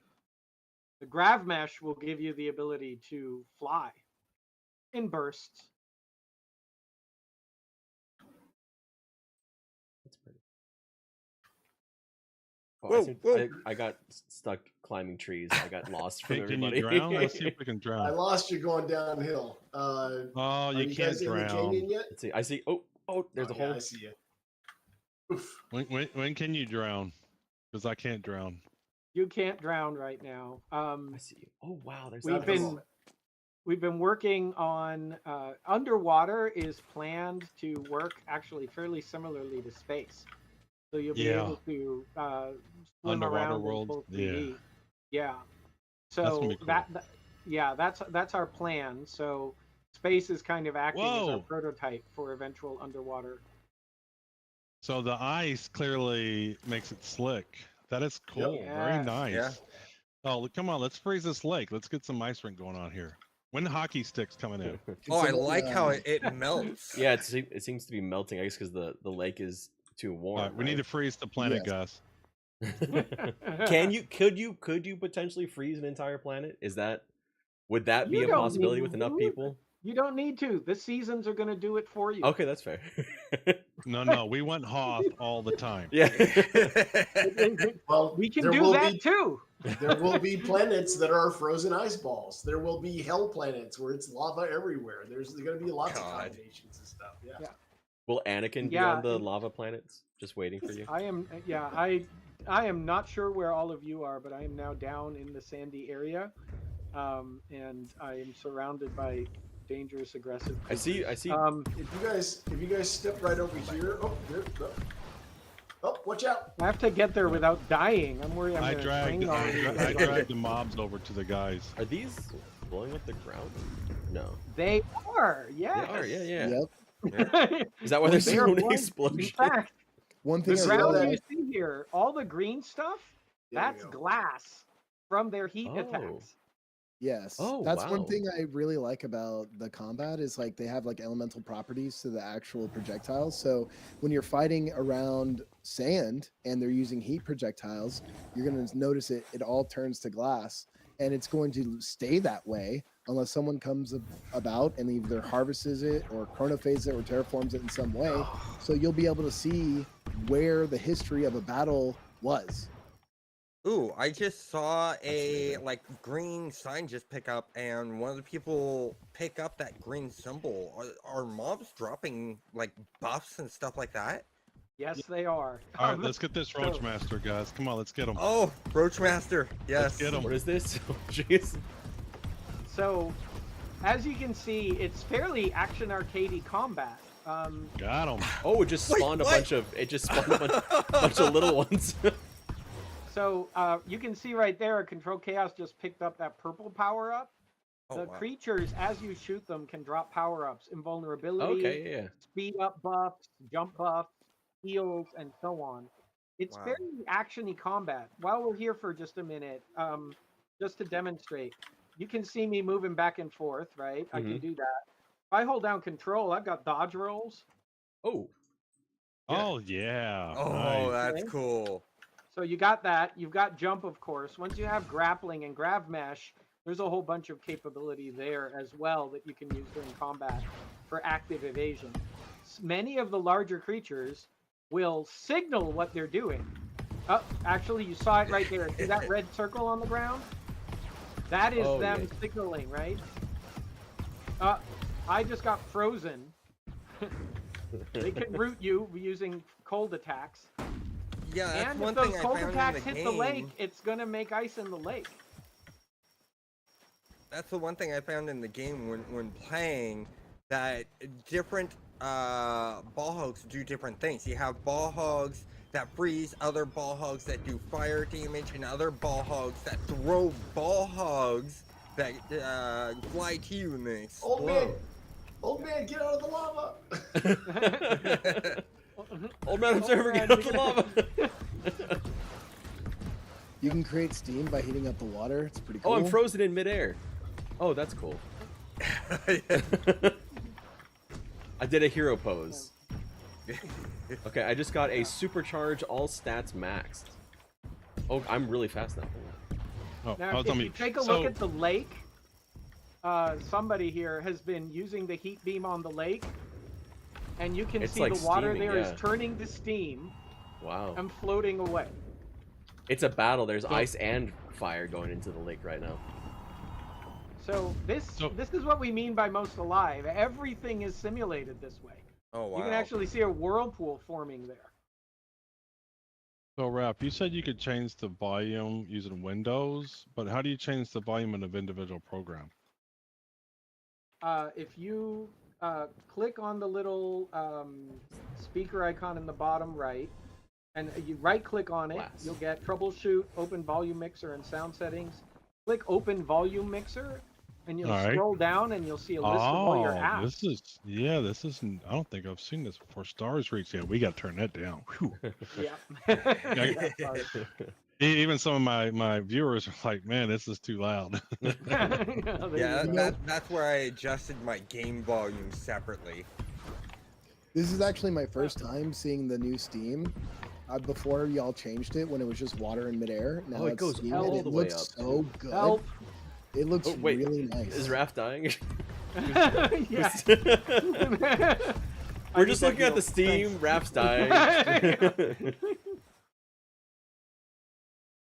The grav mesh will give you the ability to fly in bursts. That's pretty. Oh, Whoa, whoa. I got stuck climbing trees. I got lost from Hey, can everybody. you drown? Let's see if we can I drown. lost you going downhill. Oh, Are you you can't guys in the drown. canyon yet? Let's see. I see. Oh, there's a Yeah, hole. I see you. Oof. When can you drown? Because I can't drown. You can't drown right now. I see you. Oh wow, there's We've Not at the been- moment. We've been working on underwater is planned to work actually fairly similarly to space. So you'll be Yeah. able to swim Underwater around in world, full yeah. 3D. Yeah. That's So gonna be cool. that's our plan. So space is kind of acting as our Whoa. prototype for eventual underwater. So the ice clearly makes it slick. That is cool. Yeah. Very nice. Yeah. Oh, look, come on. Let's freeze this lake. Let's get some ice rink going on here. When the hockey sticks coming in? Can Oh, I someone, like how it melts. Yeah, it seems to be melting ice because the lake is too warm. All right, we need to freeze the planet, Yes. Gus. Could you potentially freeze an entire planet? Would that be You a don't possibility need with enough to. people? You don't need to. The seasons are going to do it for you. Okay, that's fair. No, we want Hoth all the time. Yeah. Well, We can there do will that be, too. There will be planets that are frozen ice balls. There will be hell planets where it's lava everywhere. There's going to be lots of God. combinations and stuff. Yeah. Yeah. Will Anakin be Yeah, on the and- lava planets, just waiting for you? I am I am not sure where all of you are, but I am now down in the sandy area, and I am surrounded by dangerous, aggressive. I see. creatures. If you guys step right over here, watch out! I have to get there without dying. I'm worried I'm I gonna dragged spring on you. I dragged the mobs over to the guys. Are these blowing up the ground? No. They are, yes. They are. Yeah. Yep. Is that why there's They so are many blowing- explosions? In fact, One The thing I ground really you like, see here, all the green stuff, There we that's go. glass from their heat Oh. attacks. yes, Oh, that's one wow. thing I really like about the combat is like they have like elemental properties to the actual projectiles. So when you're fighting around sand and they're using heat projectiles, you're going to notice it all turns to glass, and it's going to stay that way unless someone comes about and either harvests it or chronophases it or terraforms it in some way. So you'll be able to see where the history of a battle was. Ooh, I just saw a amazing. like green sign just pick up, and one of the people pick up that green symbol. Are mobs dropping like buffs and stuff like that? Yes, they are. All right, let's get this so- Roach Master, guys. Come on, let's get him. Oh, Roachmaster, yes. get 'em. What is this? Oh, jeez. So, as you can see, it's fairly action arcadey combat. Got him. Oh, it just Wait, spawned a what? bunch of. It just spawned a bunch of little ones. So you can see right there, Control Chaos just picked up that purple power up. Oh, The wow. creatures, as you shoot them, can drop power ups, invulnerability, Okay, yeah. speed up buffs, jump buffs, heals, and so on. It's Wow. very actiony combat. While we're here for just a minute, just to demonstrate, you can see me moving back and forth, right? I can do that. If I hold down Control, I've got dodge rolls. Oh, Oh yeah. Oh, nice. that's Okay. cool. So you got that. You've got jump, of course. Once you have grappling and grav mesh, there's a whole bunch of capability there as well that you can use during combat for active evasion. Many of the larger creatures will signal what they're doing. Oh, actually, you saw it right there. See that red circle on the ground? That is Oh, them yeah. signaling, right? I just got frozen. They can root you using cold attacks. Yeah, that's And one if those thing I cold found attacks in the hit game. the lake, it's gonna make ice in the lake. That's the one thing I found in the game when playing, that different ball hogs do different things. You have ball hogs that freeze, other ball hogs that do fire damage, and other ball hogs that throw ball hogs that fly to you and they Old man, explode. old man, get out of the lava! old man observer, man, get out you the lava. You can create steam by heating up the water. It's pretty cool. Oh, I'm frozen in midair. Oh, that's cool. I did a hero pose. Okay, I just got a supercharge all stats maxed. Oh, I'm really fast now. Oh, Now, was if on you me. take a look at the lake, somebody here has been using the heat beam on the lake, and you can It's see like the water steaming, there is yeah. turning to steam Wow. and floating away. It's a battle. There's So- ice and fire going into the lake right now. So this is what we mean by most alive. Everything is simulated this way. Oh wow. You can actually see a whirlpool forming there. So, Rap, you said you could change the volume using Windows, but how do you change the volume in an individual program? If you click on the little speaker icon in the bottom right, and you right-click on it, Glass. you'll get Troubleshoot, Open Volume Mixer, and Sound Settings. Click Open Volume Mixer, and you'll All right. scroll down, and you'll see a list of all your apps. this is I don't think I've seen this before. Stars Reach. Yeah, we got to turn that down. Whew. Yeah. Yeah. Sorry. Even some of my viewers are like, man, this is too loud. There Yeah, you go. that's where I adjusted my game volume separately. This is actually my first time seeing the new Steam. Before y'all changed it when it was just water in midair. Now Oh, it it's goes Steam, all and it the way looks up, so good. Help. It looks Oh, wait. really nice. Is Raph dying? Yeah. We're just looking at the Steam. Raph's dying.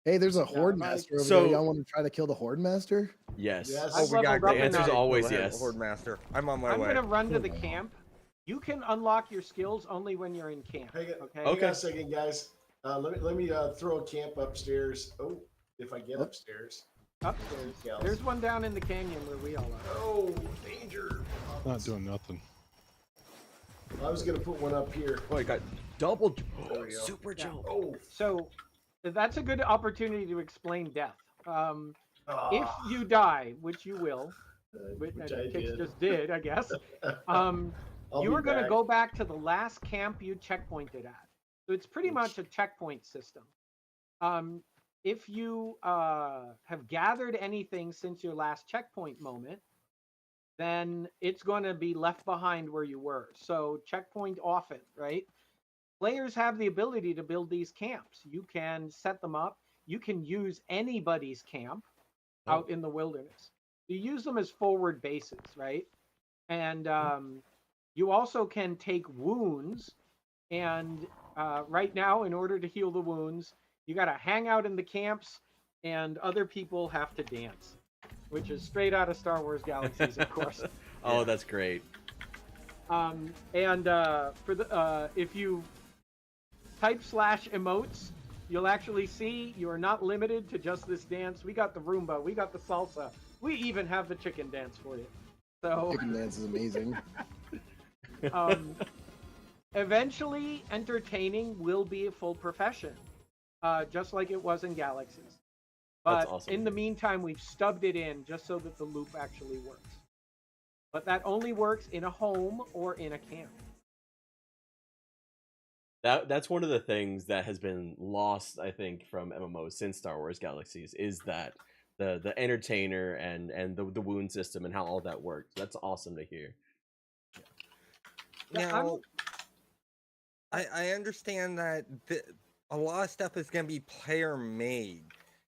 Hey, there's a Yeah, Horde Mike. Master over So- there. Y'all want to try to kill the Horde Master? Yes. Yes. I've we got leveled up The answer's enough. always Go ahead, yes. Horde Master. I'm on my I'm way. gonna run to the camp. You can unlock your skills only when you're in camp. Hang on, Okay. hang Okay. on a second, guys. Let me throw a camp upstairs. Oh, if I get Oh. upstairs. Upstairs. Yeah. There's one down in the canyon where we all are. Oh, danger! Not doing nothing. I was gonna put one up here. Oh, I got double There we go. super Yeah. jump. Oh, So that's a good opportunity to explain death. If ah, you die, which you will, which I Kix did. just did, I guess. I'll You be are going to back. go back to the last camp you checkpointed at. So it's pretty much a checkpoint system. If you have gathered anything since your last checkpoint moment, then it's going to be left behind where you were. So checkpoint often, right? Players have the ability to build these camps. You can set them up. You can use anybody's camp out in the wilderness. You use them as forward bases, right? And you also can take wounds. And right now, in order to heal the wounds, you got to hang out in the camps, and other people have to dance, which is straight out of Star Wars Galaxies, of course. Oh, that's great. And for the if you type /emotes, you'll actually see you are not limited to just this dance. We got the Roomba, we got the salsa, we even have the chicken dance for you. So Chicken dance is amazing. Eventually, entertaining will be a full profession, just like it was in Galaxies. That's But awesome. in the meantime, we've stubbed it in just so that the loop actually works. But that only works in a home or in a camp. That's one of the things that has been lost, I think, from MMOs since Star Wars Galaxies, is that the entertainer and the wound system and how all that works. That's awesome to hear. Now, I understand that a lot of stuff is going to be player made.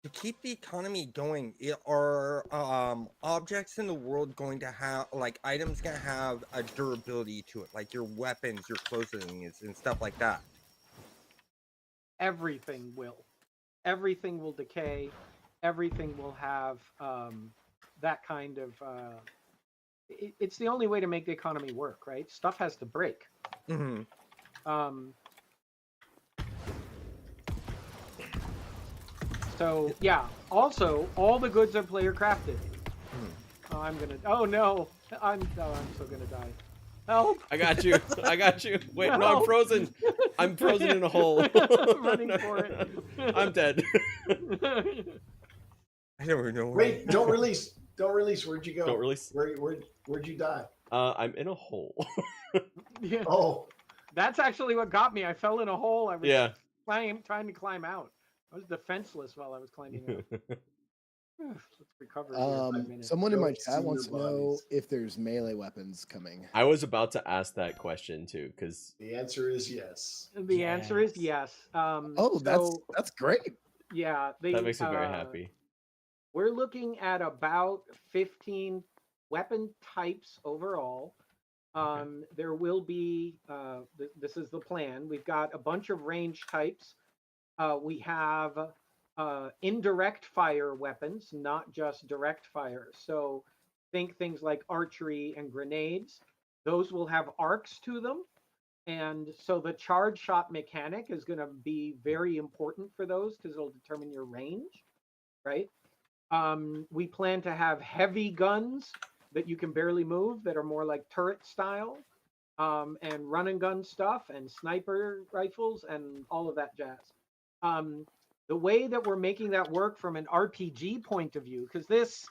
To keep the economy going, are objects in the world going to have, like, items going to have a durability to it, like your weapons, your clothing, and stuff like that? Everything will. Everything will decay. Everything will have that kind of. It's the only way to make the economy work, right? Stuff has to break. Mm-hmm. So yeah. Also, all the goods are player crafted. Oh, I'm gonna. Oh no! I'm so gonna die. Help! I got you. I got you. Wait, no, I'm No. frozen. I'm frozen in a hole. I'm running for it. I'm dead. I don't even know. Wait, don't release. Don't release. Where'd you go? Don't release. Where'd you die? I'm in a hole. Yeah. Oh, That's actually what got me. I fell in a hole. I was Yeah. trying to climb out. I was defenseless while I was climbing out. Let's recover here in 5 minutes. Someone in my Don't chat see wants to your know bodies. if there's melee weapons coming. I was about to ask that question too, because the answer is yes. The answer is yes. Oh, so, that's great. yeah. that makes me very happy. We're looking at about 15 weapon types overall. There will be, this is the plan. We've got a bunch of range types. We have indirect fire weapons, not just direct fire. So think things like archery and grenades. Those will have arcs to them. And so the charge shot mechanic is going to be very important for those because it'll determine your range, right? We plan to have heavy guns that you can barely move that are more like turret style, and run and gun stuff and sniper rifles and all of that jazz. The way that we're making that work from an RPG point of view, because this,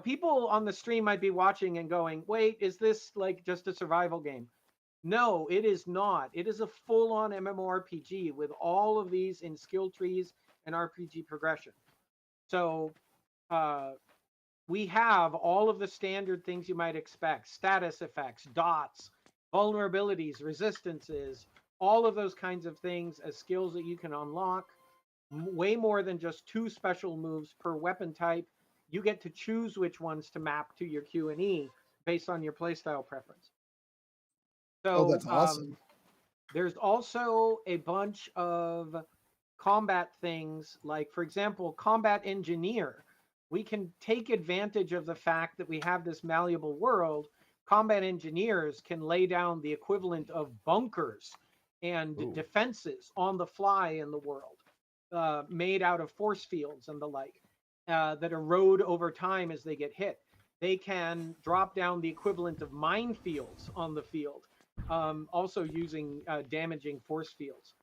people on the stream might be watching and going, wait, is this like just a survival game? No, it is not. It is a full-on MMORPG with all of these in skill trees and RPG progression. So we have all of the standard things you might expect: status effects, dots, vulnerabilities, resistances, all of those kinds of things as skills that you can unlock. Way more than just 2 special moves per weapon type. You get to choose which ones to map to your Q and E based on your playstyle preference. So that's awesome. there's also a bunch of combat things, like, for example, combat engineer. We can take advantage of the fact that we have this malleable world. Combat engineers can lay down the equivalent of bunkers and defenses on the fly in the world, made out of force fields and the like, that erode over time as they get hit. They can drop down the equivalent of minefields on the field, also using damaging force fields.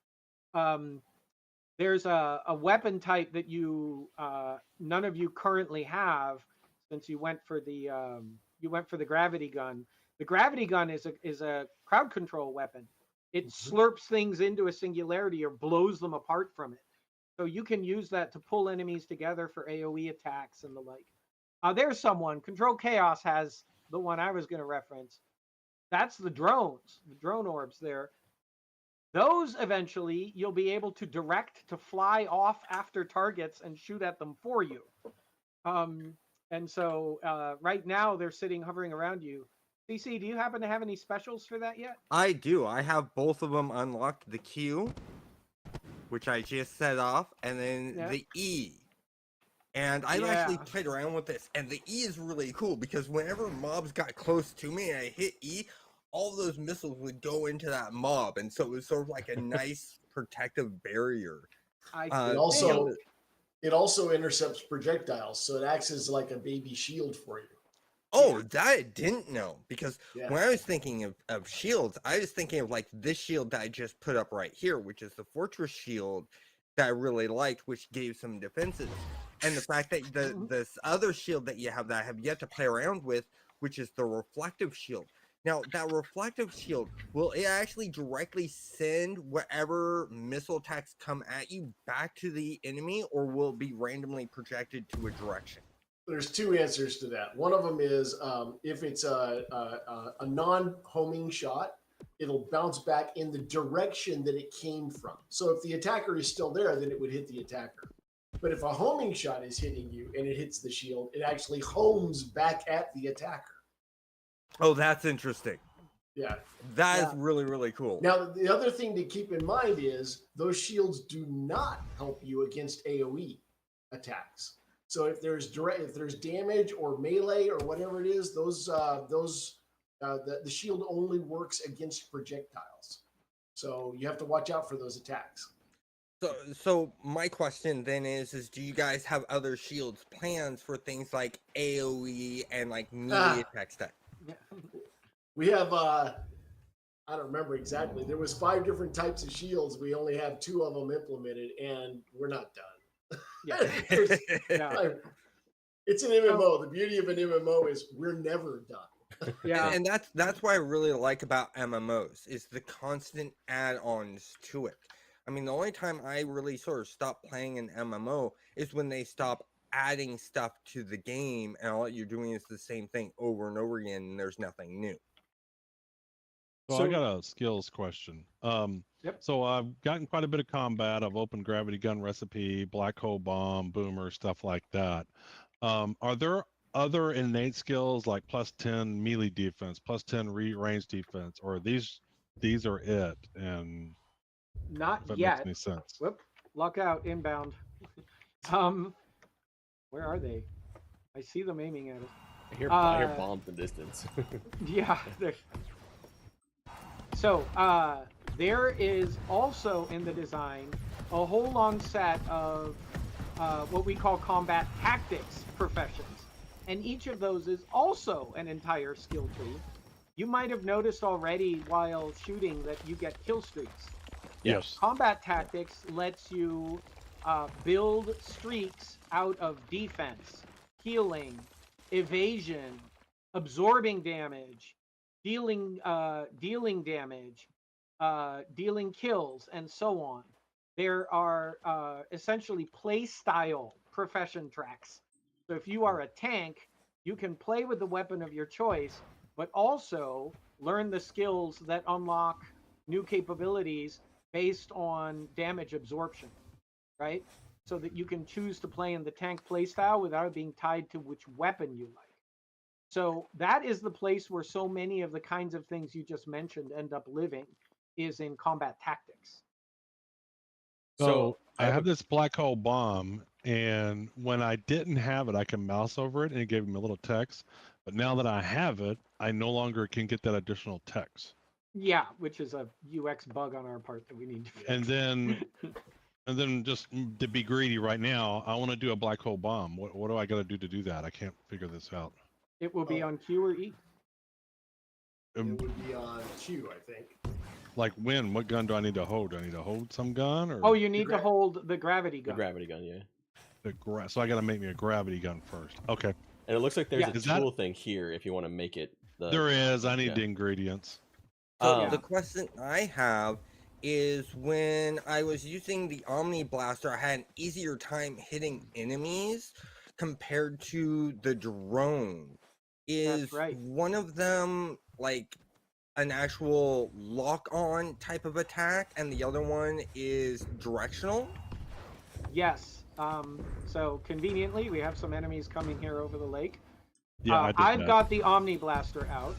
There's a weapon type that none of you currently have, since you went for the gravity gun. The gravity gun is a crowd control weapon. it slurps things into a singularity or blows them apart from it. So you can use that to pull enemies together for AoE attacks and the like. There's someone. Control Chaos has the one I was going to reference. That's the drones, the drone orbs there. Those eventually you'll be able to direct to fly off after targets and shoot at them for you. And so right now they're sitting hovering around you. CC, do you happen to have any specials for that yet? I do. I have both of them unlocked. The Q, which I just set off, and then the E. And I've actually played around with this, and the E is really cool because whenever mobs got close to me and I hit E, all those missiles would go into that mob, and so it was sort of like a nice protective barrier. It also intercepts projectiles, so it acts as like a baby shield for you. Oh, that I didn't know, because when I was thinking of shields, I was thinking of like this shield that I just put up right here, which is the fortress shield that I really liked, which gave some defenses. And the fact that this other shield that you have that I have yet to play around with, which is the reflective shield. Now, that reflective shield, will it actually directly send whatever missile attacks come at you back to the enemy, or will it be randomly projected to a direction? There's two answers to that. One of them is if it's a non-homing shot, it'll bounce back in the direction that it came from. So if the attacker is still there, then it would hit the attacker. But if a homing shot is hitting you and it hits the shield, it actually homes back at the attacker. Oh, that's interesting. Yeah. That is really, really cool. Now, the other thing to keep in mind is those shields do not help you against AoE attacks. So if there's damage or melee or whatever it is, the shield only works against projectiles. So you have to watch out for those attacks. So my question then is do you guys have other shields plans for things like AoE and like melee attack stuff? We have I don't remember exactly. There was 5 different types of shields. We only have 2 of them implemented, and we're not done. It's an MMO. The beauty of an MMO is we're never done. And that's what I really like about MMOs is the constant add-ons to it. I mean, the only time I really sort of stop playing an MMO is when they stop adding stuff to the game and all you're doing is the same thing over and over again and there's nothing new. So I got a skills question. So I've gotten quite a bit of combat. I've opened gravity gun recipe, black hole bomb, boomer, stuff like that. Are there other innate skills like +10 melee defense, +10 range defense, or these are it? And not if yet. Makes any sense. Whoop! Lockout inbound. Where are they? I see them aiming at us. I hear bombs in the distance. Yeah. So there is also in the design a whole long set of what we call combat tactics professions. And each of those is also an entire skill tree. You might have noticed already while shooting that you get kill streaks. Yes. Combat tactics lets you build streaks out of defense, healing, evasion, absorbing damage, dealing damage, dealing kills, and so on. There are essentially play style profession tracks. So if you are a tank, you can play with the weapon of your choice, but also learn the skills that unlock new capabilities based on damage absorption, right? So that you can choose to play in the tank playstyle without being tied to which weapon you like. So that is the place where so many of the kinds of things you just mentioned end up living, is in combat tactics. So I have this black hole bomb, and when I didn't have it, I can mouse over it and it gave me a little text. But now that I have it, I no longer can get that additional text. Yeah, which is a UX bug on our part that we need to fix. And then just to be greedy right now, I want to do a black hole bomb. What do I got to do that? I can't figure this out. It will be on Q or E. It would be on Q, I think. Like when? What gun do I need to hold? Do I need to hold some gun? Or? Oh, you need to hold the gravity gun. The gravity gun, yeah. So I got to make me a gravity gun first. Okay. And it looks like there's a tool thing here if you want to make it. There is. I need the ingredients. So Um, the question I have is when I was using the Omni Blaster, I had an easier time hitting enemies compared to the drone. Is That's right. one of them like an actual lock-on type of attack, and the other one is directional? Yes. So conveniently, we have some enemies coming here over the lake. Yeah, I did I've that. got the Omni Blaster out.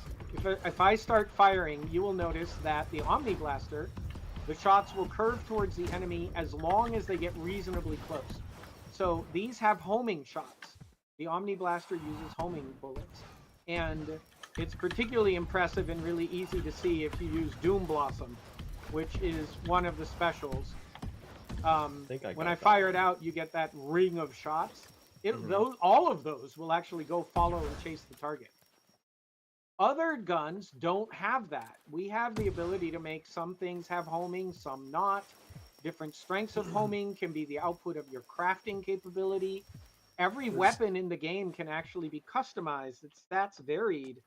If I start firing, you will notice that the Omni Blaster, the shots will curve towards the enemy as long as they get reasonably close. So these have homing shots. The Omni Blaster uses homing bullets. And it's particularly impressive and really easy to see if you use Doom Blossom, which is one of the specials. think I When got I that fire it one. out, you get that ring of shots. Mhm. All of those will actually go follow and chase the target. Other guns don't have that. We have the ability to make some things have homing, some not. Different strengths of homing can be the output of your crafting capability. Every There's- weapon in the game can actually be customized. Its stats varied,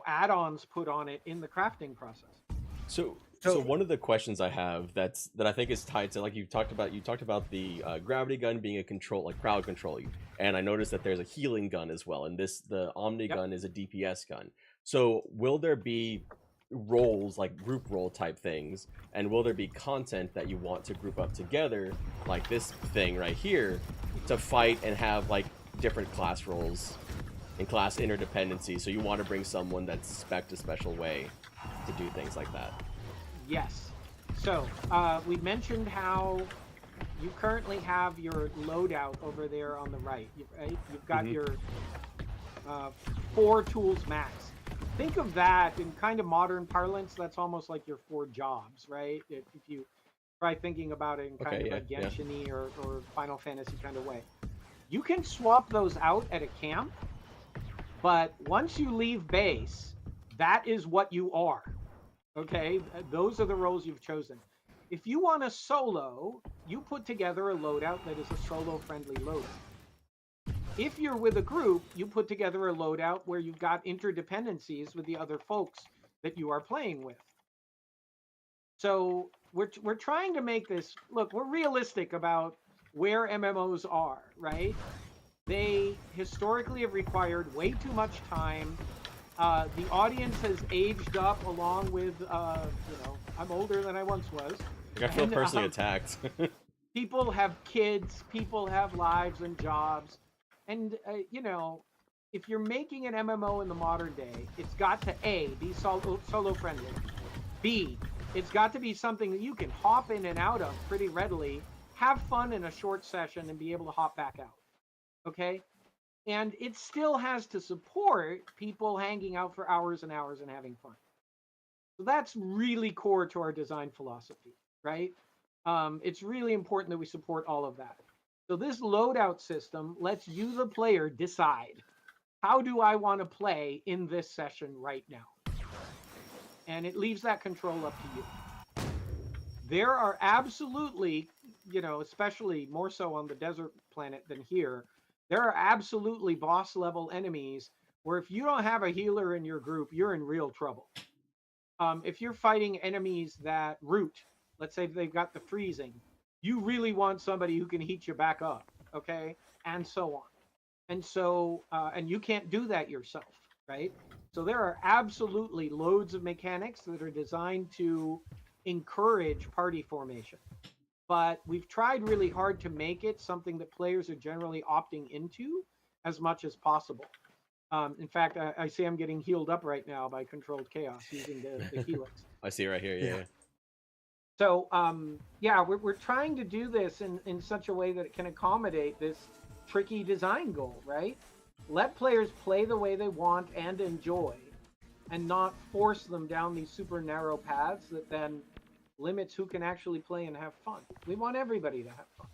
add-ons put on it in the crafting process. So one of the questions I have that I think is tied to, like, you talked about the gravity gun being a control, like crowd control, and I noticed that there's a healing gun as well, and the Omni Yep. gun is a DPS gun. So will there be roles, like group role type things, and will there be content that you want to group up together, like this thing right here, to fight and have like different class roles and class interdependency? So you want to bring someone that's spec'd a special way to do things like that. Yes. So we mentioned how you currently have your loadout over there on the right. Right? You've got Mhm. your 4 tools max. Think of that in kind of modern parlance. That's almost like your 4 jobs, right? If you try thinking about it in kind Okay, of a yeah, yeah. Genshin-y or Final Fantasy kind of way. You can swap those out at a camp, but once you leave base, that is what you are. Okay, those are the roles you've chosen. If you want a solo, you put together a loadout that is a solo friendly loadout. If you're with a group, you put together a loadout where you've got interdependencies with the other folks that you are playing with. So we're trying to make this look, we're realistic about where MMOs are, right? They historically have required way too much time. The audience has aged up along with, I'm older than I once was. Like, I feel And personally attacked. people have kids, people have lives and jobs. And, if you're making an MMO in the modern day, it's got to A, be solo friendly. B, it's got to be something that you can hop in and out of pretty readily, have fun in a short session, and be able to hop back out. Okay? And it still has to support people hanging out for hours and hours and having fun. So that's really core to our design philosophy, right? It's really important that we support all of that. So this loadout system lets you, the player, decide, how do I want to play in this session right now? And it leaves that control up to you. There are absolutely, especially more so on the desert planet than here, there are absolutely boss level enemies where if you don't have a healer in your group, you're in real trouble. If you're fighting enemies that root, let's say they've got the freezing, you really want somebody who can heat you back up, okay? And so on. And so, and you can't do that yourself, right? So there are absolutely loads of mechanics that are designed to encourage party formation. But we've tried really hard to make it something that players are generally opting into as much as possible. In fact, I see I'm getting healed up right now by controlled chaos using the helix. I see it right here. Yeah. So, we're trying to do this in such a way that it can accommodate this tricky design goal, right? Let players play the way they want and enjoy, and not force them down these super narrow paths that then limits who can actually play and have fun. We want everybody to have fun.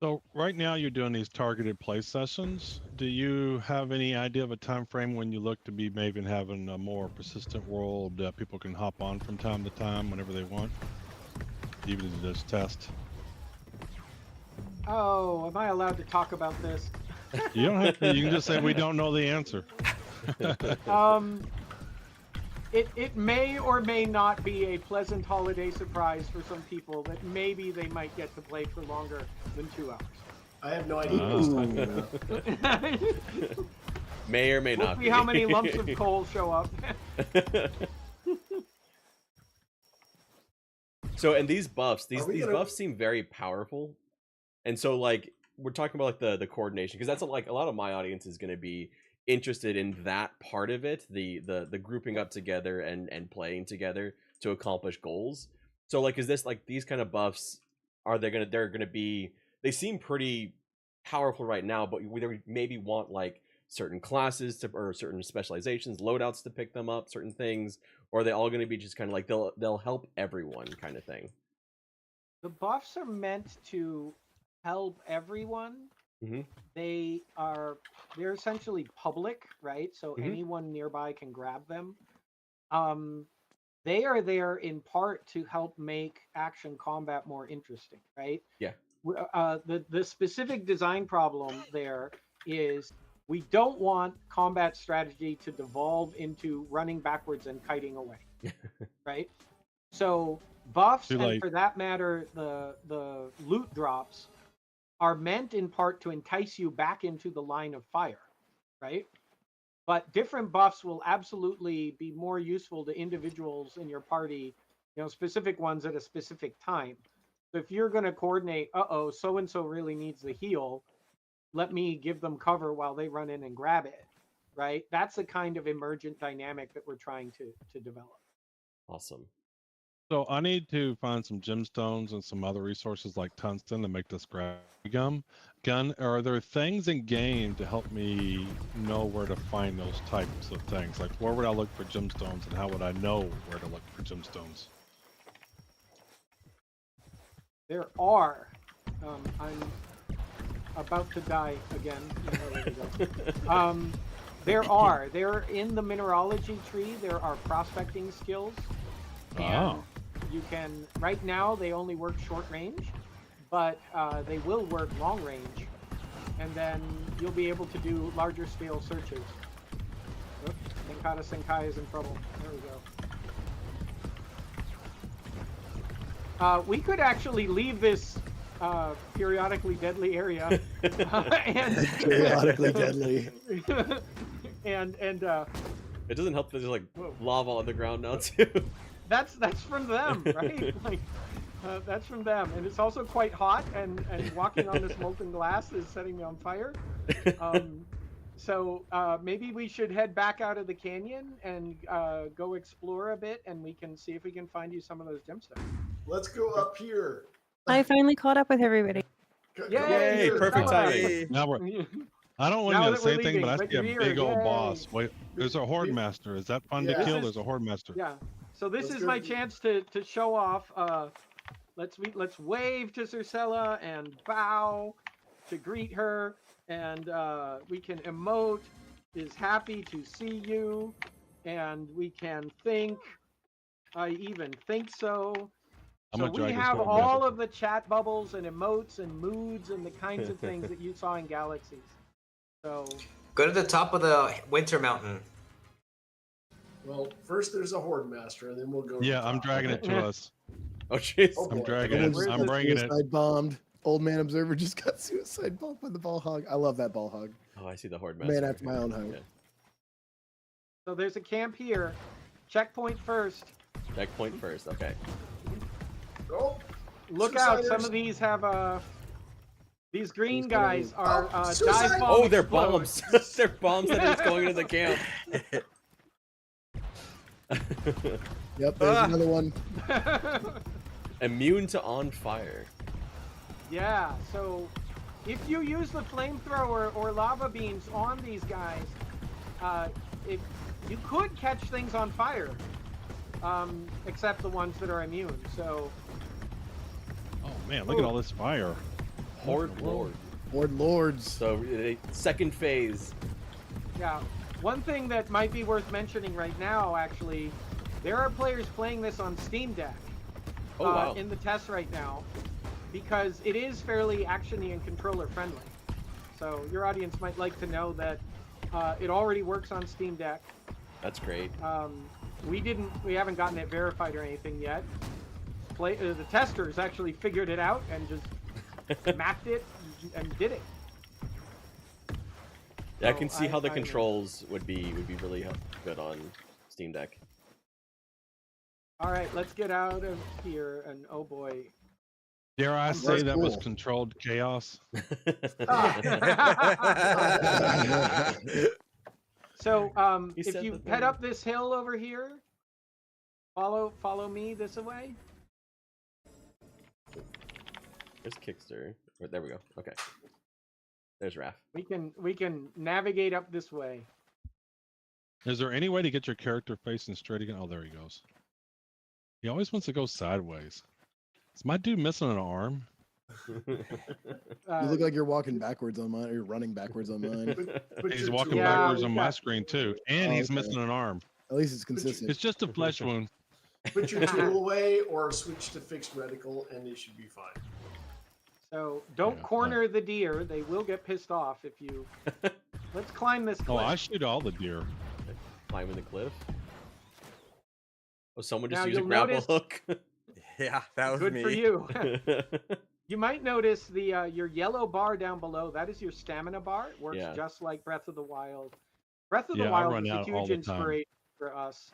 So right now you're doing these targeted play sessions. Do you have any idea of a time frame when you look to be maybe having a more persistent world that people can hop on from time to time whenever they want, even to just test? Oh, am I allowed to talk about this? You don't have to. You can just say we don't know the answer. it may or may not be a pleasant holiday surprise for some people that maybe they might get to play for longer than 2 hours. I have no idea what he's talking about. May or may We'll not see be. how many lumps of coal show up. So, and these buffs, Are we these gonna- buffs seem very powerful, and so like we're talking about like the coordination, because that's like a lot of my audience is going to be interested in that part of it, the grouping up together and playing together to accomplish goals. So like, is this like these kind of buffs? They're gonna be? They seem pretty powerful right now, but we maybe want like certain classes to, or certain specializations, loadouts to pick them up, certain things, or are they all going to be just kind of like they'll help everyone kind of thing? The buffs are meant to help everyone. Mhm. They're essentially public, right? So Mhm. anyone nearby can grab them. They are there in part to help make action combat more interesting, right? Yeah. The specific design problem there is we don't want combat strategy to devolve into running backwards and kiting away, right? So buffs, Too and late. for that matter, the loot drops are meant in part to entice you back into the line of fire, right? But different buffs will absolutely be more useful to individuals in your party, specific ones at a specific time. So if you're going to coordinate, so-and-so really needs the heal, let me give them cover while they run in and grab it, right? That's the kind of emergent dynamic that we're trying to develop. Awesome. So I need to find some gemstones and some other resources like tungsten to make this gravity gun. Are there things in game to help me know where to find those types of things? Like where would I look for gemstones, and how would I know where to look for gemstones? There are. I'm about to die again. There we go. They're in the mineralogy tree. There are prospecting skills. And you can, right now, they only work short range, but they will work long range. And then you'll be able to do larger scale searches. Oops, Tenkata Senkai is in trouble. There we go. We could actually leave this periodically deadly area. And Periodically deadly. and It doesn't help that there's like Whoa. lava on the ground now too. that's from them, right? Like that's from them, and it's also quite hot, and walking on this molten glass is setting me on fire. So maybe we should head back out of the canyon and go explore a bit, and we can see if we can find you some of those gemstones. Let's go up here. I finally caught up with everybody. Come Yay, up Yay, here. perfect timing. Now I don't want Now you to that say we're anything, but I leaving, see a but you're big here, old yay. boss. Wait, there's a horde master. Is that fun Yeah. to kill? This is- There's a horde master. Yeah. So this Let's is go my do- chance to show off. Let's wave to Circella and bow to greet her, and we can emote is happy to see you, and we can think I even think so. I'm So gonna we drag this have horde all master. of the chat bubbles and emotes and moods and the kinds of things that you saw in Galaxies. So Go to the top of the winter mountain. Well, first there's a horde master, and then we'll go. to Yeah, the I'm top. dragging it to us. Oh jeez. Oh, I'm boy. dragging Someone it. just I'm got bringing it. suicide bombed. Old man observer just got suicide bombed by the ball hog. I love that ball hog. Oh, I see the horde master. Man after my own heart. Yeah. so there's a camp here. Checkpoint first. Checkpoint first. Okay. Oh, Look out! Some Suiciders. of these have these green These guys are suicide- dive bomb Oh, they're explode. bombs. They're bombs that are just going into the camp. Yep, there's another one. Immune to on fire. Yeah, so if you use the flamethrower or lava beams on these guys, if you could catch things on fire, except the ones that are immune. So Oh man, look at all this fire. Horde lord. Horde lords. So second phase. yeah, one thing that might be worth mentioning right now, actually, there are players playing this on Steam Deck Oh wow. in the test right now, because it is fairly actiony and controller friendly. So your audience might like to know that it already works on Steam Deck. That's great. we haven't gotten it verified or anything yet. The testers actually figured it out and just mapped it and did it. Yeah, I can So see how the I'm- controls would be really good on Steam Deck. All right, let's get out of here. And oh boy. Dare I That's say that was cool. controlled chaos? So He if said you the head thing. up this hill over here, follow me this way. There's Kickster. Right, there we go. Okay. There's Raph. We can navigate up this way. Is there any way to get your character facing straight again? Oh, there he goes. He always wants to go sideways. Is my dude missing an arm? You look like you're walking backwards on mine, or you're running backwards on mine. Put He's your walking tool backwards Yeah, on we my got- screen too, and Oh, he's okay. missing an arm. At least it's consistent. It's just a flesh wound. Put your tool away or switch to fixed reticle, and it should be fine. So don't Yeah, corner the deer. They will get pissed off if you. Let's climb this Oh, cliff. I shoot all the deer. Climbing the cliff. Oh, someone just Now used a you'll grapple notice- hook. Yeah, that was Good me. for you. You might notice the your yellow bar down below. That is your stamina bar. It works Yeah. just like Breath of the Wild. Breath of the Yeah, I Wild run is a out all huge the time. inspiration for us.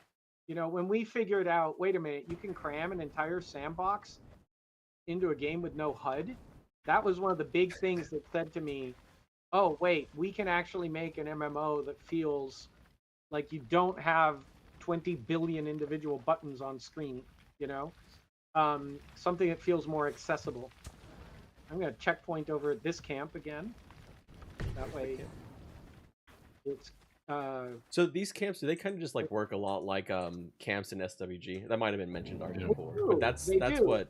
You know, when we figured out, wait a minute, you can cram an entire sandbox into a game with no HUD. That was one of the big things that said to me, "Oh, wait, we can actually make an MMO that feels like you don't have 20 billion individual buttons on screen." You know, something that feels more accessible. I'm going to checkpoint over at this camp again. That way, it's So these camps, do they kind of just like work a lot like camps in SWG? That might have been mentioned already before, do. but that's They do. what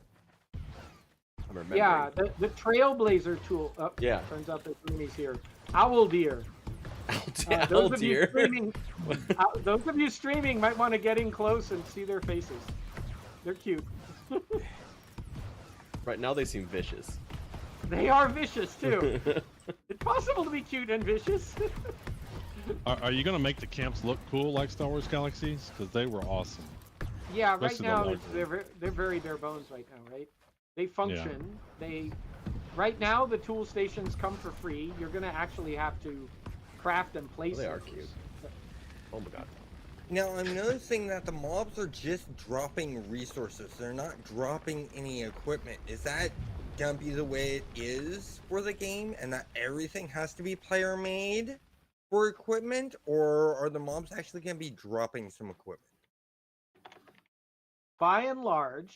I'm remembering. yeah, the Trailblazer tool. Oh, Yeah. Turns out there's enemies here. Owl deer. Owl Those of you deer. streaming, those of you streaming might want to get in close and see their faces. They're cute. Right now they seem vicious. They are vicious too. It's possible to be cute and vicious. Are you going to make the camps look cool like Star Wars Galaxies? Because they were awesome. Yeah, right Especially the now large they're very bare bones right now, right? They function. They right now the tool stations come for free. You're gonna actually have to craft and place. They are those. cute. Oh my god. Now I'm noticing that the mobs are just dropping resources. They're not dropping any equipment. Is that gonna be the way it is for the game, and that everything has to be player made for equipment, or are the mobs actually gonna be dropping some equipment? By and large,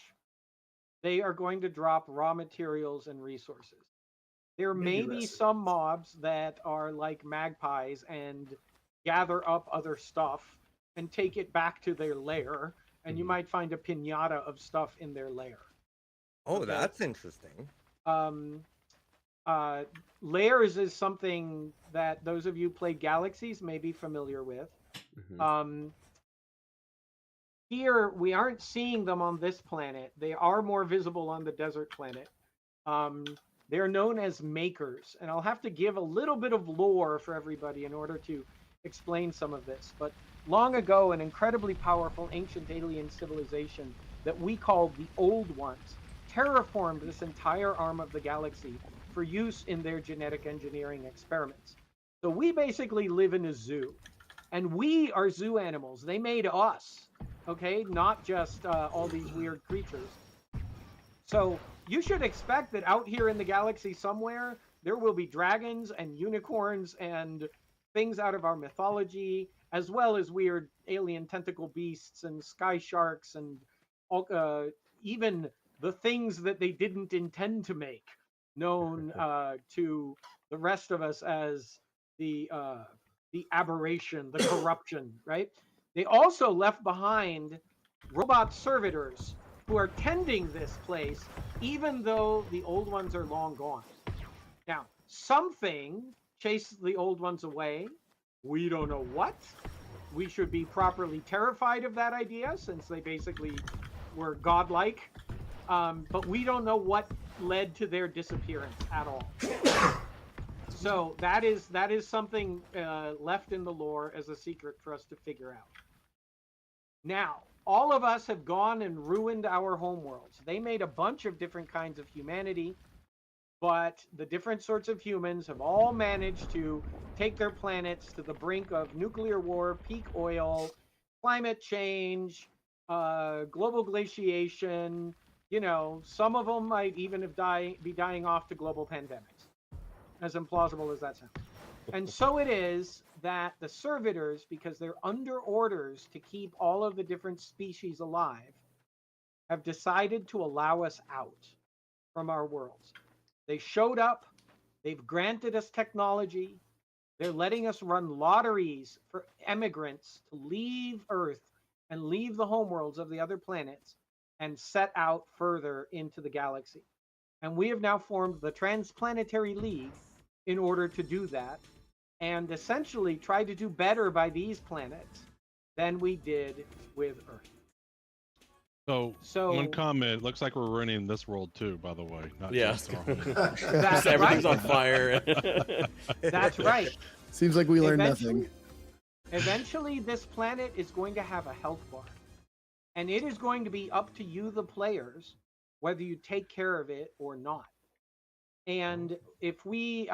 they are going to drop raw materials and resources. There may Maybe be recipes. some mobs that are like magpies and gather up other stuff and take it back to their lair, and you Mhm. might find a pinata of stuff in their lair. Oh, Okay. that's interesting. Layers is something that those of you who played Galaxies may be familiar with. Mhm. Here we aren't seeing them on this planet. They are more visible on the desert planet. They're known as makers, and I'll have to give a little bit of lore for everybody in order to explain some of this. But long ago, an incredibly powerful ancient alien civilization that we called the Old Ones terraformed this entire arm of the galaxy for use in their genetic engineering experiments. So we basically live in a zoo, and we are zoo animals. They made us, okay? Not just all these weird creatures. So you should expect that out here in the galaxy somewhere, there will be dragons and unicorns and things out of our mythology, as well as weird alien tentacle beasts and sky sharks and even the things that they didn't intend to make, known to the rest of us as the aberration, the corruption, right? They also left behind robot servitors who are tending this place, even though the old ones are long gone. Now, something chased the old ones away. We don't know what. We should be properly terrified of that idea, since they basically were godlike. But we don't know what led to their disappearance at all. So that is something left in the lore as a secret for us to figure out. Now, all of us have gone and ruined our homeworlds. They made a bunch of different kinds of humanity, but the different sorts of humans have all managed to take their planets to the brink of nuclear war, peak oil, climate change, global glaciation. You know, some of them might even have be dying off to global pandemics, as implausible as that sounds. And so it is that the servitors, because they're under orders to keep all of the different species alive, have decided to allow us out from our worlds. They showed up, they've granted us technology, they're letting us run lotteries for immigrants to leave Earth and leave the homeworlds of the other planets and set out further into the galaxy. And we have now formed the Transplanetary League in order to do that and essentially try to do better by these planets than we did with Earth. So one comment, looks like we're ruining this world too, by the way. Not Yeah. just our home. That's Everything's right. on fire. That's right. Seems like we learned nothing. Eventually, this planet is going to have a health bar. And it is going to be up to you, the players, whether you take care of it or not. And if we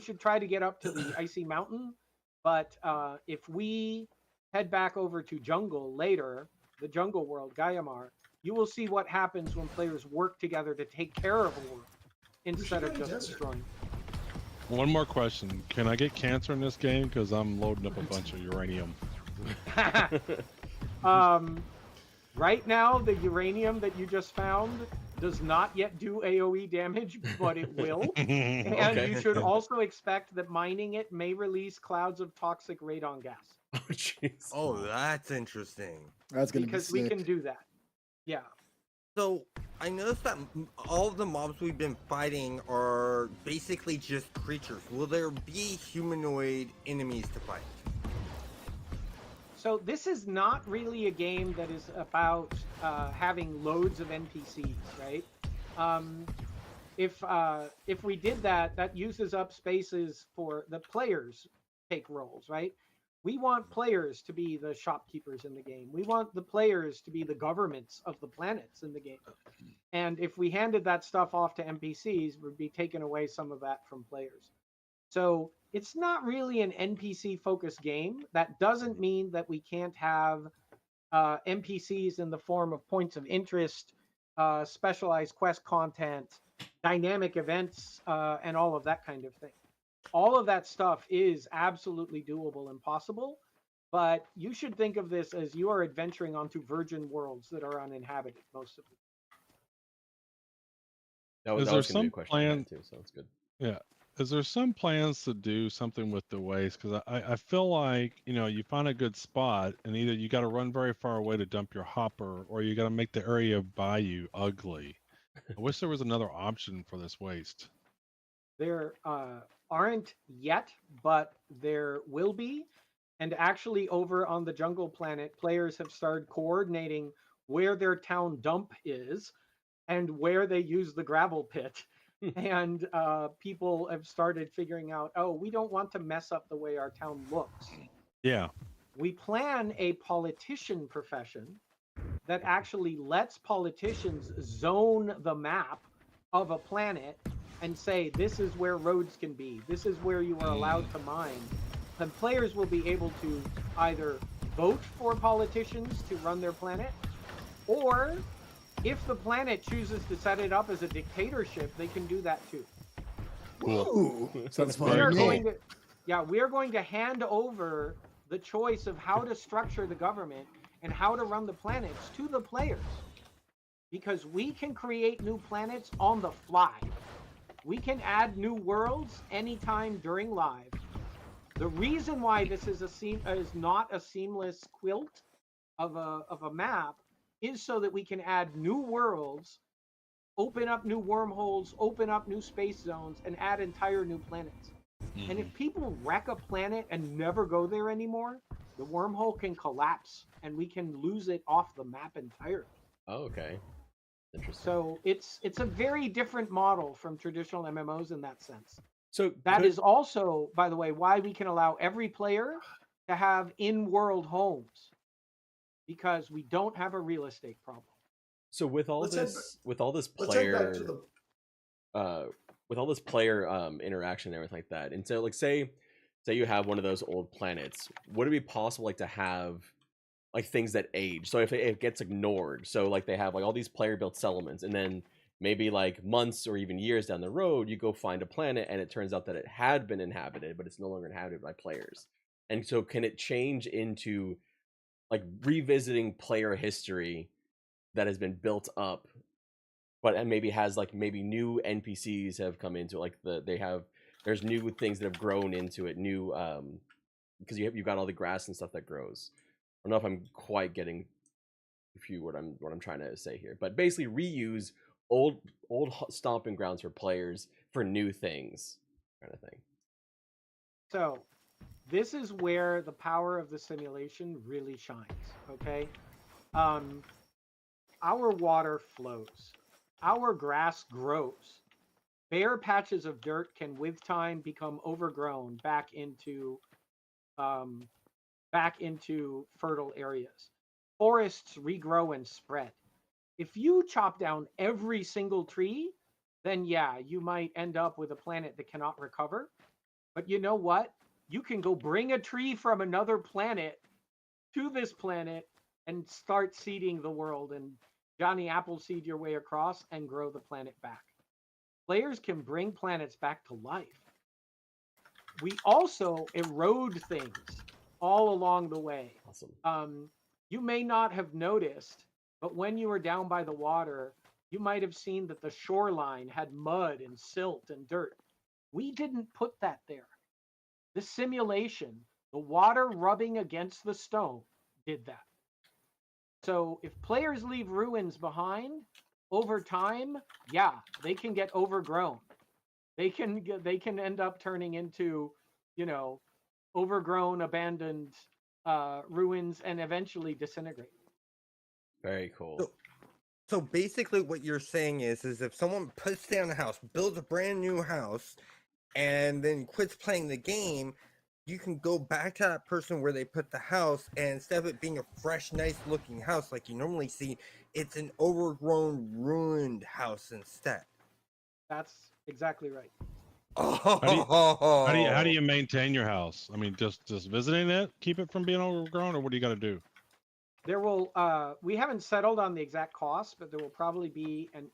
should try to get up to the icy mountain, but if we head back over to jungle later, the jungle world, Gaiamar, you will see what happens when players work together to take care of a world instead of just destroying. One more question. Can I get cancer in this game? Because I'm loading up a bunch of uranium. Right now, the uranium that you just found does not yet do AoE damage, but it will. And Okay. you should also expect that mining it may release clouds of toxic radon gas. Oh, jeez. Oh, that's interesting. That's gonna Because be we sick. can do that. Yeah. So I noticed that all of the mobs we've been fighting are basically just creatures. Will there be humanoid enemies to fight? So this is not really a game that is about having loads of NPCs, right? If we did that, that uses up spaces for the players take roles, right? We want players to be the shopkeepers in the game. We want the players to be the governments of the planets in the game. And if we handed that stuff off to NPCs, we'd be taking away some of that from players. So it's not really an NPC focused game. That doesn't mean that we can't have NPCs in the form of points of interest, specialized quest content, dynamic events, and all of that kind of thing. All of that stuff is absolutely doable and possible, but you should think of this as you are adventuring onto virgin worlds that are uninhabited most of the That was Is there going to be a some question I plan? had too, so that's good. Yeah. Is there some plans to do something with the waste? Because I feel like, you find a good spot and either you got to run very far away to dump your hopper or you got to make the area by you ugly. I wish there was another option for this waste. There aren't yet, but there will be. And actually, over on the Jungle Planet, players have started coordinating where their town dump is and where they use the gravel pit. And people have started figuring out, oh, we don't want to mess up the way our town looks. Yeah. We plan a politician profession that actually lets politicians zone the map of a planet and say, this is where roads can be, this is where you are allowed to mine. And players will be able to either vote for politicians to run their planet, or if the planet chooses to set it up as a dictatorship, they can do that too. Ooh, sounds fun. We are to me. going to, we are going to hand over the choice of how to structure the government and how to run the planets to the players, because we can create new planets on the fly. We can add new worlds anytime during live. The reason why this is not a seamless quilt of a map is so that we can add new worlds, open up new wormholes, open up new space zones, and add entire new planets. Mm-hmm. And if people wreck a planet and never go there anymore, the wormhole can collapse and we can lose it off the map entirely. Oh, okay. Interesting. So it's a very different model from traditional MMOs in that sense. So That is also, by the way, why we can allow every player to have in-world homes. because we don't have a real estate problem. So with all Let's head this, with all this Let's head back to player, the. with all this player interaction and everything like that, and so like say you have one of those old planets, would it be possible like to have like things that age? So if it gets ignored, so like they have like all these player built settlements, and then maybe like months or even years down the road, you go find a planet and it turns out that it had been inhabited, but it's no longer inhabited by players. And so can it change into like revisiting player history that has been built up, but and maybe has like maybe new NPCs have come into it, like there's new things that have grown into it, new because you've got all the grass and stuff that grows. I don't know if I'm quite getting what I'm trying to say here, but basically reuse old stomping grounds for players for new things, kind of thing. So this is where the power of the simulation really shines. Okay, our water flows, our grass grows. Bare patches of dirt can, with time, become overgrown back into fertile areas. Forests regrow and spread. If you chop down every single tree, then yeah, you might end up with a planet that cannot recover. But you know what? You can go bring a tree from another planet to this planet and start seeding the world and Johnny Appleseed your way across and grow the planet back. Players can bring planets back to life. We also erode things all along the way. Awesome. You may not have noticed, but when you were down by the water, you might have seen that the shoreline had mud and silt and dirt. We didn't put that there. The simulation, the water rubbing against the stone, did that. So if players leave ruins behind, over time, yeah, they can get overgrown. They can end up turning into, overgrown, abandoned ruins and eventually disintegrate. Very cool. So basically what you're saying is if someone puts down a house, builds a brand new house, and then quits playing the game, you can go back to that person where they put the house, and instead of it being a fresh, nice looking house like you normally see, it's an overgrown, ruined house instead. That's exactly right. How do you maintain your house? I mean, just visiting it, keep it from being overgrown, or what do you got to do? There will we haven't settled on the exact cost, but there will probably be an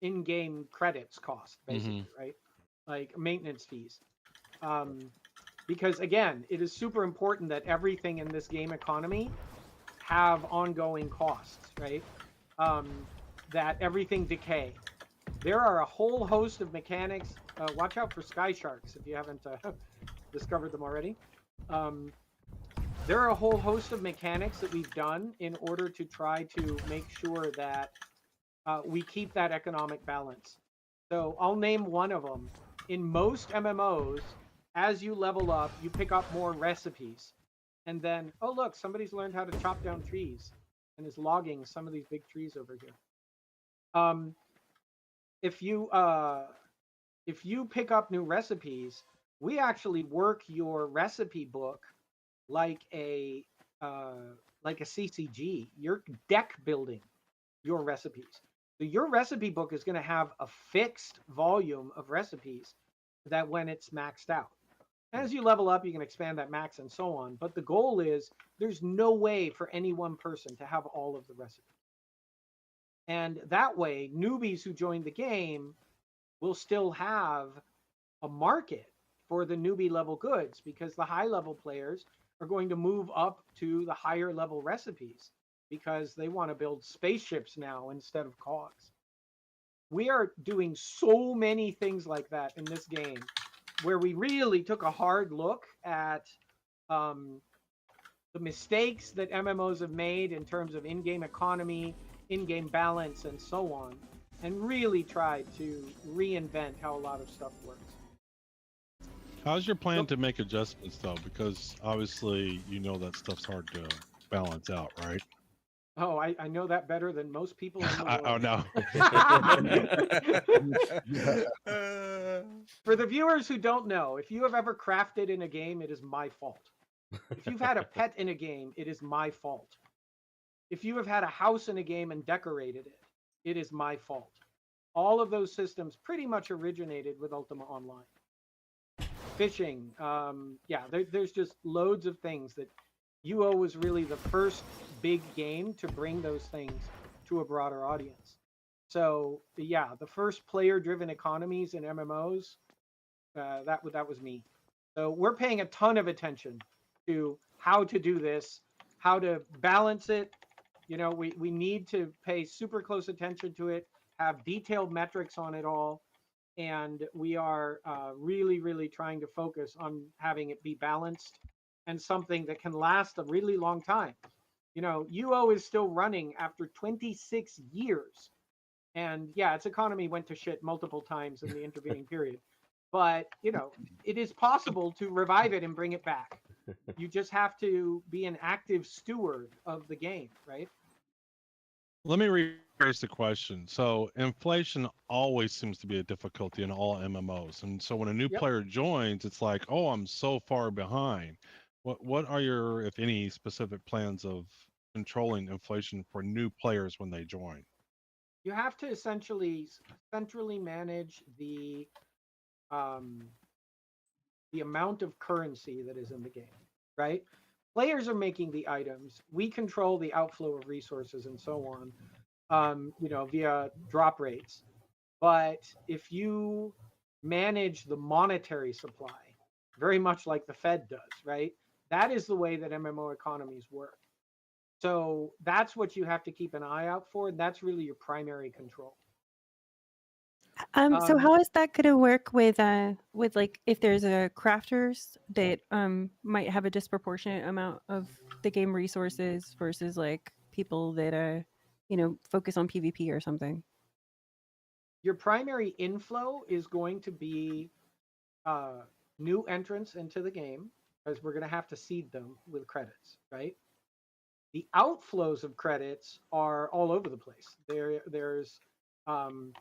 in-game credits cost, basically, right? Like maintenance fees. Because again, it is super important that everything in this game economy have ongoing costs, right? That everything decay. There are a whole host of mechanics. Watch out for sky sharks if you haven't discovered them already. There are a whole host of mechanics that we've done in order to try to make sure that we keep that economic balance. So I'll name one of them. In most MMOs, as you level up, you pick up more recipes. And then, oh look, somebody's learned how to chop down trees and is logging some of these big trees over here. If you pick up new recipes, we actually work your recipe book like a CCG. You're deck building your recipes. So your recipe book is going to have a fixed volume of recipes that when it's maxed out. As you level up, you can expand that max and so on. But the goal is there's no way for any one person to have all of the recipes. And that way, newbies who join the game will still have a market for the newbie level goods, because the high level players are going to move up to the higher level recipes because they want to build spaceships now instead of cogs. We are doing so many things like that in this game, where we really took a hard look at the mistakes that MMOs have made in terms of in-game economy, in-game balance, and so on, and really tried to reinvent how a lot of stuff works. How's your plan to make adjustments, though? Because obviously, that stuff's hard to balance out, right? Oh, I know that better than most people in the world. Oh, no. For the viewers who don't know, if you have ever crafted in a game, it is my fault. If you've had a pet in a game, it is my fault. If you have had a house in a game and decorated it, it is my fault. All of those systems pretty much originated with Ultima Online. Fishing, there's just loads of things that UO was really the first big game to bring those things to a broader audience. So yeah, the first player-driven economies in MMOs, that was me. So we're paying a ton of attention to how to do this, how to balance it. You know, we need to pay super close attention to it, have detailed metrics on it all, and we are really, really trying to focus on having it be balanced and something that can last a really long time. You know, UO is still running after 26 years. And yeah, its economy went to shit multiple times in the intervening period. But, you know, it is possible to revive it and bring it back. You just have to be an active steward of the game, right? Let me rephrase the question. So inflation always seems to be a difficulty in all MMOs. And so when a new Yep. player joins, it's like, oh, I'm so far behind. What are your, if any, specific plans of controlling inflation for new players when they join? You have to essentially centrally manage the amount of currency that is in the game, right? Players are making the items. We control the outflow of resources and so on, via drop rates. But if you manage the monetary supply, very much like the Fed does, right? That is the way that MMO economies work. So that's what you have to keep an eye out for. And that's really your primary control. So how is that going to work with like if there's a crafters that might have a disproportionate amount of the game resources versus like people that focus on PvP or something? Your primary inflow is going to be new entrants into the game, because we're going to have to seed them with credits, right? The outflows of credits are all over the place. There's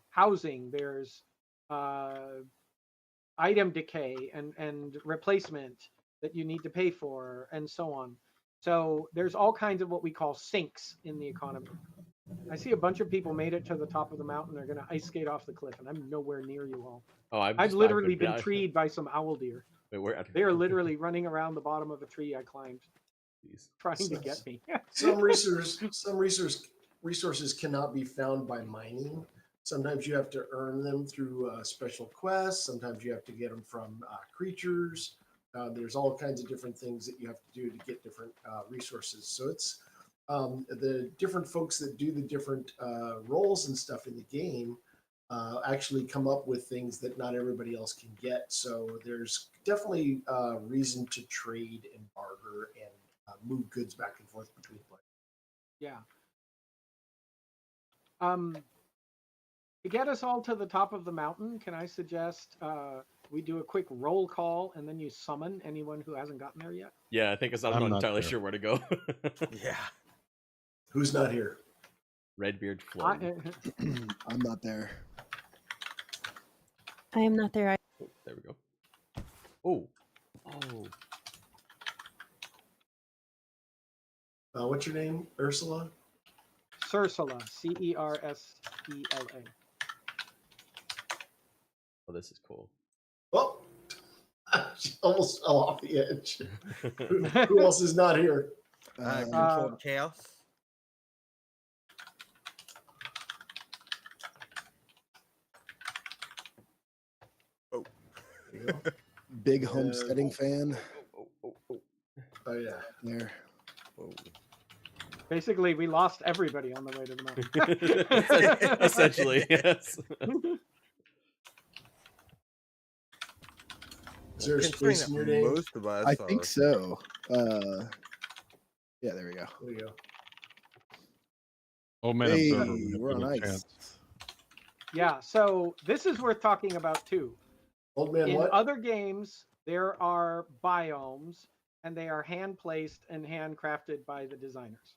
housing, there's item decay and replacement that you need to pay for, and so on. So there's all kinds of what we call sinks in the economy. I see a bunch of people made it to the top of the mountain. They're going to ice skate off the cliff, and I'm nowhere near you all. Oh, I've literally been treed by some owl deer. Wait, where? They are literally running around the bottom of a tree I climbed, Jeez. trying to get me. Some resources cannot be found by mining. Sometimes you have to earn them through special quests. Sometimes you have to get them from creatures. There's all kinds of different things that you have to do to get different resources. So it's the different folks that do the different roles and stuff in the game actually come up with things that not everybody else can get. So there's definitely reason to trade and barter and move goods back and forth between players. Yeah. To get us all to the top of the mountain, can I suggest we do a quick roll call and then you summon anyone who hasn't gotten there yet? Yeah, I think I'm I'm not not entirely there. sure where to go. Yeah. Who's not here? Redbeard floating. I'm not there. I am not there. Oh, there we go. Oh. What's your name? Ursula? Cersela, Cersela. Oh, this is cool. Oh, she almost fell off the edge. Who else is not here? Controlled chaos. Oh. There you go. Big homesteading fan. Oh yeah. There. Oh. Basically, we lost everybody on the way to the mountain. Essentially, yes. Is there a Considering space in that your name? most of us I are- think so. Yeah, there we go. There you go. Old Man Hey, Observer. we we're have on a ice. chance. Yeah, so this is worth talking about too. Old man, In what? other games, there are biomes, and they are hand placed and handcrafted by the designers.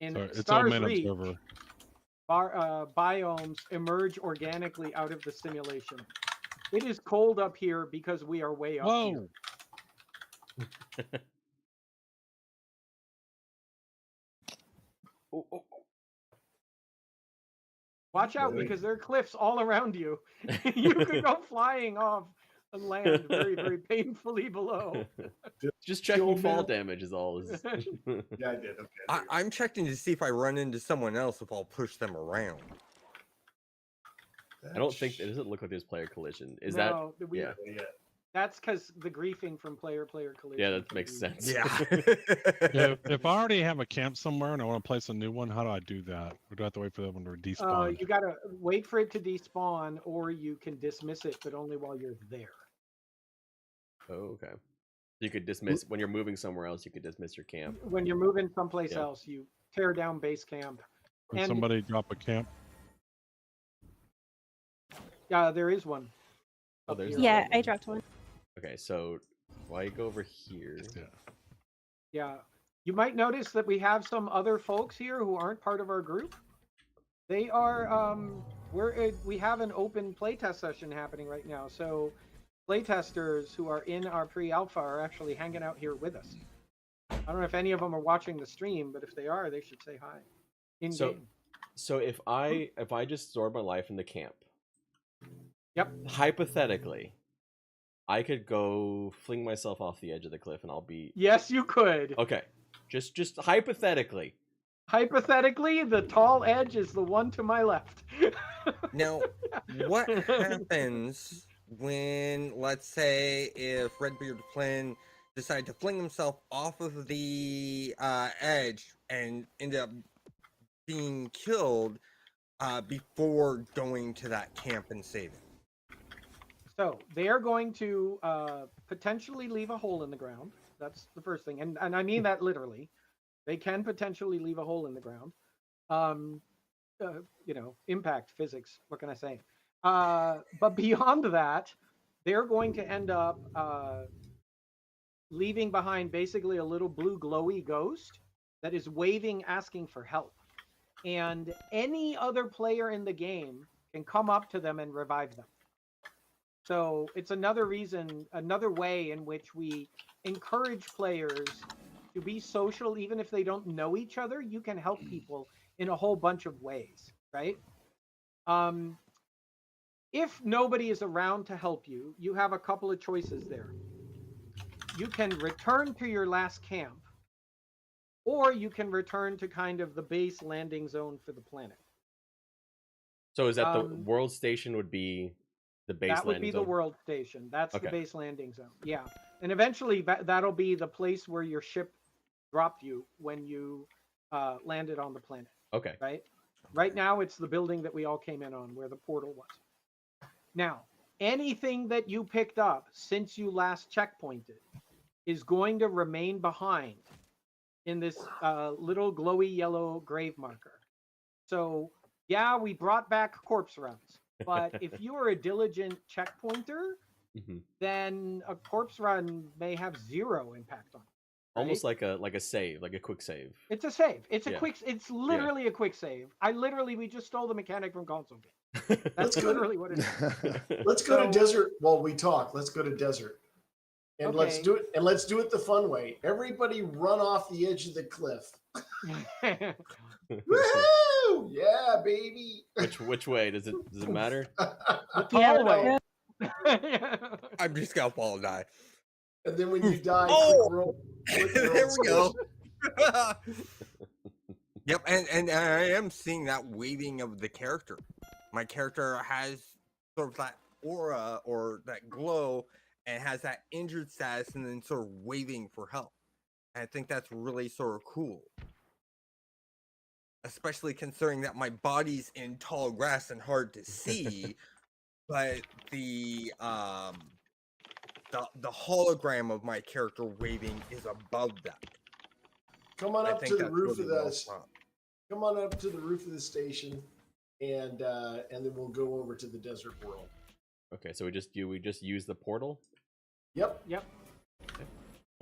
In Sorry, it's Old Stars Man Reach, Observer. biomes emerge organically out of the simulation. It is cold up here because we are way up here. Whoa! Oh, oh, Watch out, Really? because there are cliffs all around you. You could go flying off and land very, very painfully below. Just The checking old fall man- damage is all. Yeah, I did. Okay. I'm checking to see if I run into someone else if I'll push them around. I don't think it doesn't look like there's player collision. Is No, that? we- Yeah. Yeah. That's because the griefing from player collision. Yeah, that can makes be- sense. Yeah. If I already have a camp somewhere and I want to place a new one, how do I do that? Or do I have to wait for that one to despawn? You gotta wait for it to despawn, or you can dismiss it, but only while you're there. Oh, okay. You could dismiss when you're moving somewhere else. You could dismiss your camp. When you're moving someplace Yeah. else, you tear down base camp. Can and- somebody drop a camp? There is one. Oh, up there's here. the Yeah, one. I dropped one. Okay, so why go over here? Yeah. Yeah. You might notice that we have some other folks here who aren't part of our group. They are we have an open playtest session happening right now. So playtesters who are in our pre-alpha are actually hanging out here with us. I don't know if any of them are watching the stream, but if they are, they should say hi. In So- game. So if I just stored my life in the camp, Yep. hypothetically, I could go fling myself off the edge of the cliff and I'll be Yes, you could. okay. Just hypothetically. Hypothetically, the tall edge is the one to my left. Now, what happens when, let's say, if Redbeard Flynn decided to fling himself off of the edge and ended up being killed before going to that camp and saving? So they are going to potentially leave a hole in the ground. That's the first thing, and I mean that literally. They can potentially leave a hole in the ground. Impact physics. What can I say? But beyond that, they're going to end up leaving behind basically a little blue glowy ghost that is waving, asking for help. And any other player in the game can come up to them and revive them. So it's another reason, another way in which we encourage players to be social, even if they don't know each other. You can help people in a whole bunch of ways, right? If nobody is around to help you, you have a couple of choices there. You can return to your last camp, or you can return to kind of the base landing zone for the planet. So is that the Um, world station would be the base That would landing be the zone? world station. That's Okay. the base landing zone. Yeah. And eventually that'll be the place where your ship dropped you when you landed on the planet, Okay. right? Right now, it's the building that we all came in on where the portal was. Now, anything that you picked up since you last checkpointed is going to remain behind in this little glowy yellow grave marker. So, yeah, we brought back corpse runs, but if you are a diligent checkpointer, Mhm. then a corpse run may have zero impact on it. Almost right? like a save, like a quick save. It's a save. It's a Yeah. quick. It's literally a quick save. We just stole the mechanic from console game. Let's That's go to- literally what it is. Let's go to So- desert while we talk. Let's go to desert. And let's Okay. do it. And let's do it the fun way. Everybody run off the edge of the cliff. Woo! Yeah, baby. Which way does it matter? The Yeah, tall way. I'm just gonna fall and die. And then when you die, Oh! click There we go. station. Yep, and I am seeing that waving of the character. My character has sort of that aura or that glow and has that injured status and then sort of waving for help. And I think that's really sort of cool. Especially considering that my body's in tall grass and hard to see, but the hologram of my character waving is above that. Come on I up think to the that's roof really of well the. done. Come on up to the roof of the station, and then we'll go over to the desert world. Okay, so we just use the portal. Yep, Yep.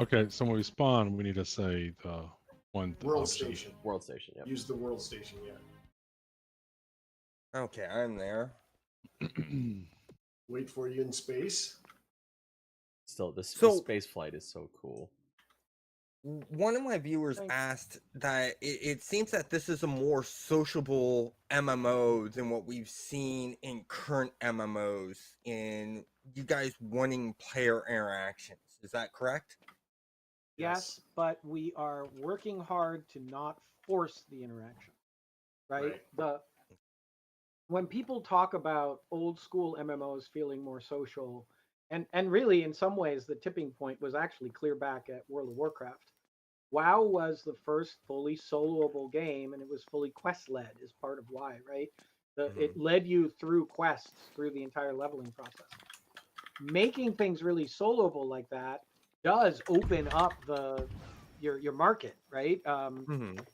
Okay, so when we spawn, we need to say the one world option. station. World station. Yep. Use the world station. Yeah. Okay, I'm there. Wait for you in space. Still, the So- space flight is so cool. One of my viewers Thanks. asked that it seems that this is a more sociable MMO than what we've seen in current MMOs in you guys wanting player interactions. Is that correct? Yes, but we are working hard to not force the interaction. Right? When people talk about old school MMOs feeling more social, and really in some ways the tipping point was actually clear back at World of Warcraft. WoW was the first fully soloable game, and it was fully quest led is part of why, right? It led you through quests through the entire leveling process. Making things really soloable like that does open up your market, right?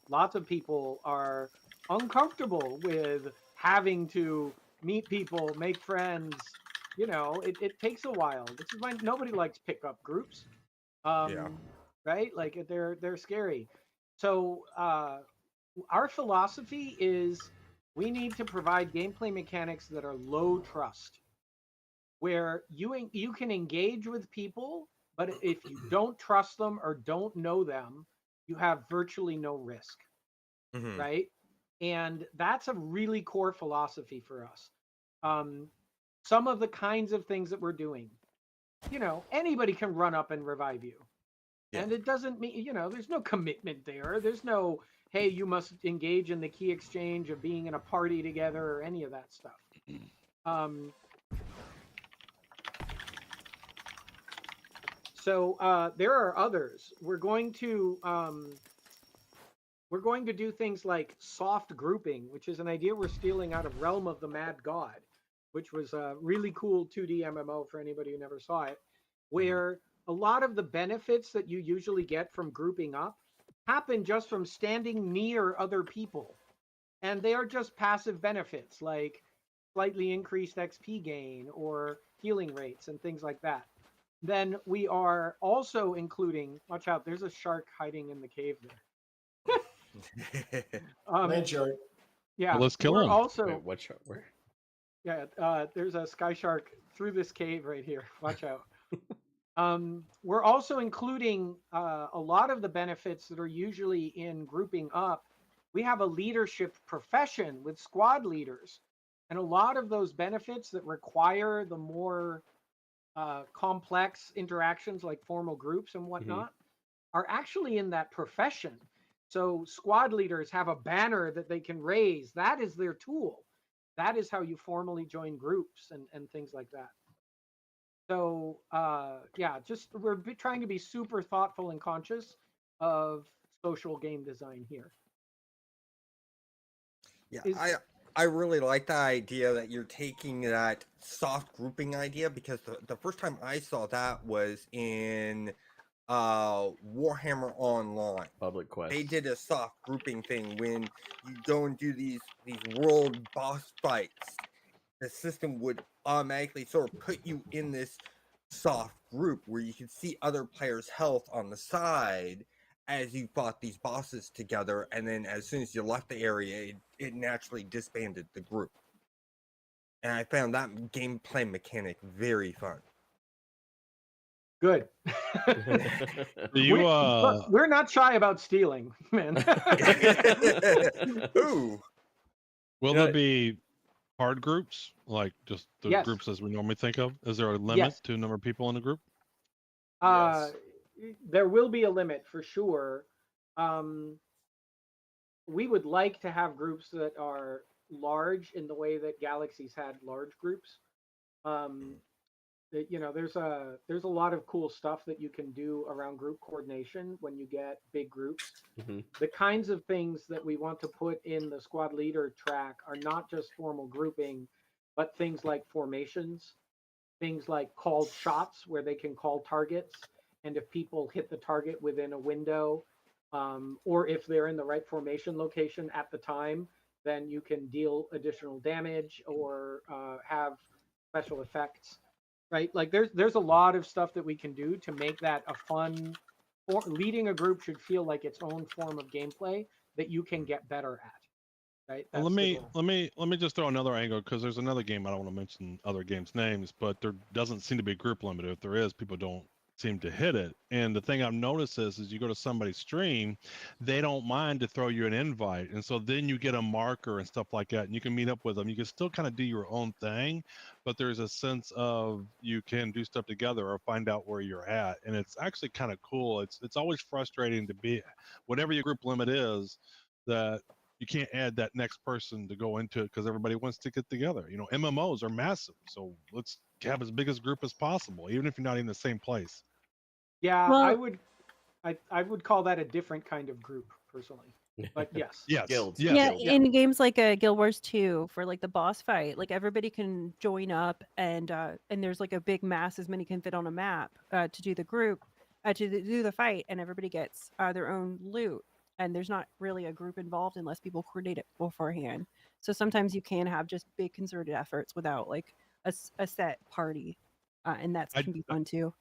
Lots of people are uncomfortable with having to meet people, make friends. You know, it takes a while. This is why nobody likes pickup groups. Yeah. Right? Like they're scary. So our philosophy is we need to provide gameplay mechanics that are low trust, where you can engage with people, but if you don't trust them or don't know them, you have virtually no risk, right? And that's a really core philosophy for us. Some of the kinds of things that we're doing, you know, anybody can run up and revive you. Yeah. And it doesn't mean, you know, there's no commitment there. There's no, hey, you must engage in the key exchange of being in a party together or any of that stuff. So there are others. We're going to do things like soft grouping, which is an idea we're stealing out of Realm of the Mad God, which was a really cool 2D MMO for anybody who never saw it, where a lot of the benefits that you usually get from grouping up happen just from standing near other people. And they are just passive benefits like slightly increased XP gain or healing rates and things like that. Then we are also including, watch out, there's a shark hiding in the cave there. Land shark. Yeah, Well, let's kill we're him. also, Wait, what? Where? yeah, there's a sky shark through this cave right here. Watch out. We're also including a lot of the benefits that are usually in grouping up. We have a leadership profession with squad leaders, and a lot of those benefits that require the more complex interactions like formal groups and whatnot are actually in that profession. So squad leaders have a banner that they can raise. That is their tool. That is how you formally join groups and things like that. So yeah, just we're trying to be super thoughtful and conscious of social game design here. Yeah, Is- I really like the idea that you're taking that soft grouping idea, because the first time I saw that was in Warhammer Online. Public quest. They did a soft grouping thing when you go and do these world boss fights. The system would automatically sort of put you in this soft group where you could see other players' health on the side as you fought these bosses together, and then as soon as you left the area, it naturally disbanded the group. And I found that gameplay mechanic very fun. Good. Do you Look, we're not shy about stealing, man. Ooh. will You know, there be hard groups, like just the Yes. groups as we normally think of? Is there a limit Yes. to number of people in a group? There will be a limit for sure. We would like to have groups that are large in the way that Galaxies had large groups. You know, there's a lot of cool stuff that you can do around group coordination when you get big groups. The kinds of things that we want to put in the squad leader track are not just formal grouping, but things like formations, things like called shots where they can call targets, and if people hit the target within a window, or if they're in the right formation location at the time, then you can deal additional damage or have special effects, right? Like there's a lot of stuff that we can do to make that a fun. Leading a group should feel like its own form of gameplay that you can get better at. right? Well, That's the goal. let me just throw another angle, because there's another game. I don't want to mention other games' names, but there doesn't seem to be a group limit. If there is, people don't seem to hit it. And the thing I've noticed is you go to somebody's stream, they don't mind to throw you an invite, and so then you get a marker and stuff like that, and you can meet up with them. You can still kind of do your own thing, but there's a sense of you can do stuff together or find out where you're at, and it's actually kind of cool. It's always frustrating to be whatever your group limit is, that you can't add that next person to go into it because everybody wants to get together. You know, MMOs are massive, so let's have as big a group as possible, even if you're not in the same place. Yeah, Well, I would call that a different kind of group personally. But yes. Yes, Guilds. yes. yeah, Guilds. in games like Guild Wars 2 for like the boss fight, like everybody can join up and there's like a big mass as many can fit on a map to do the group do the fight, and everybody gets their own loot, and there's not really a group involved unless people coordinate it beforehand. So sometimes you can have just big concerted efforts without like a set party, and that I, can be fun too.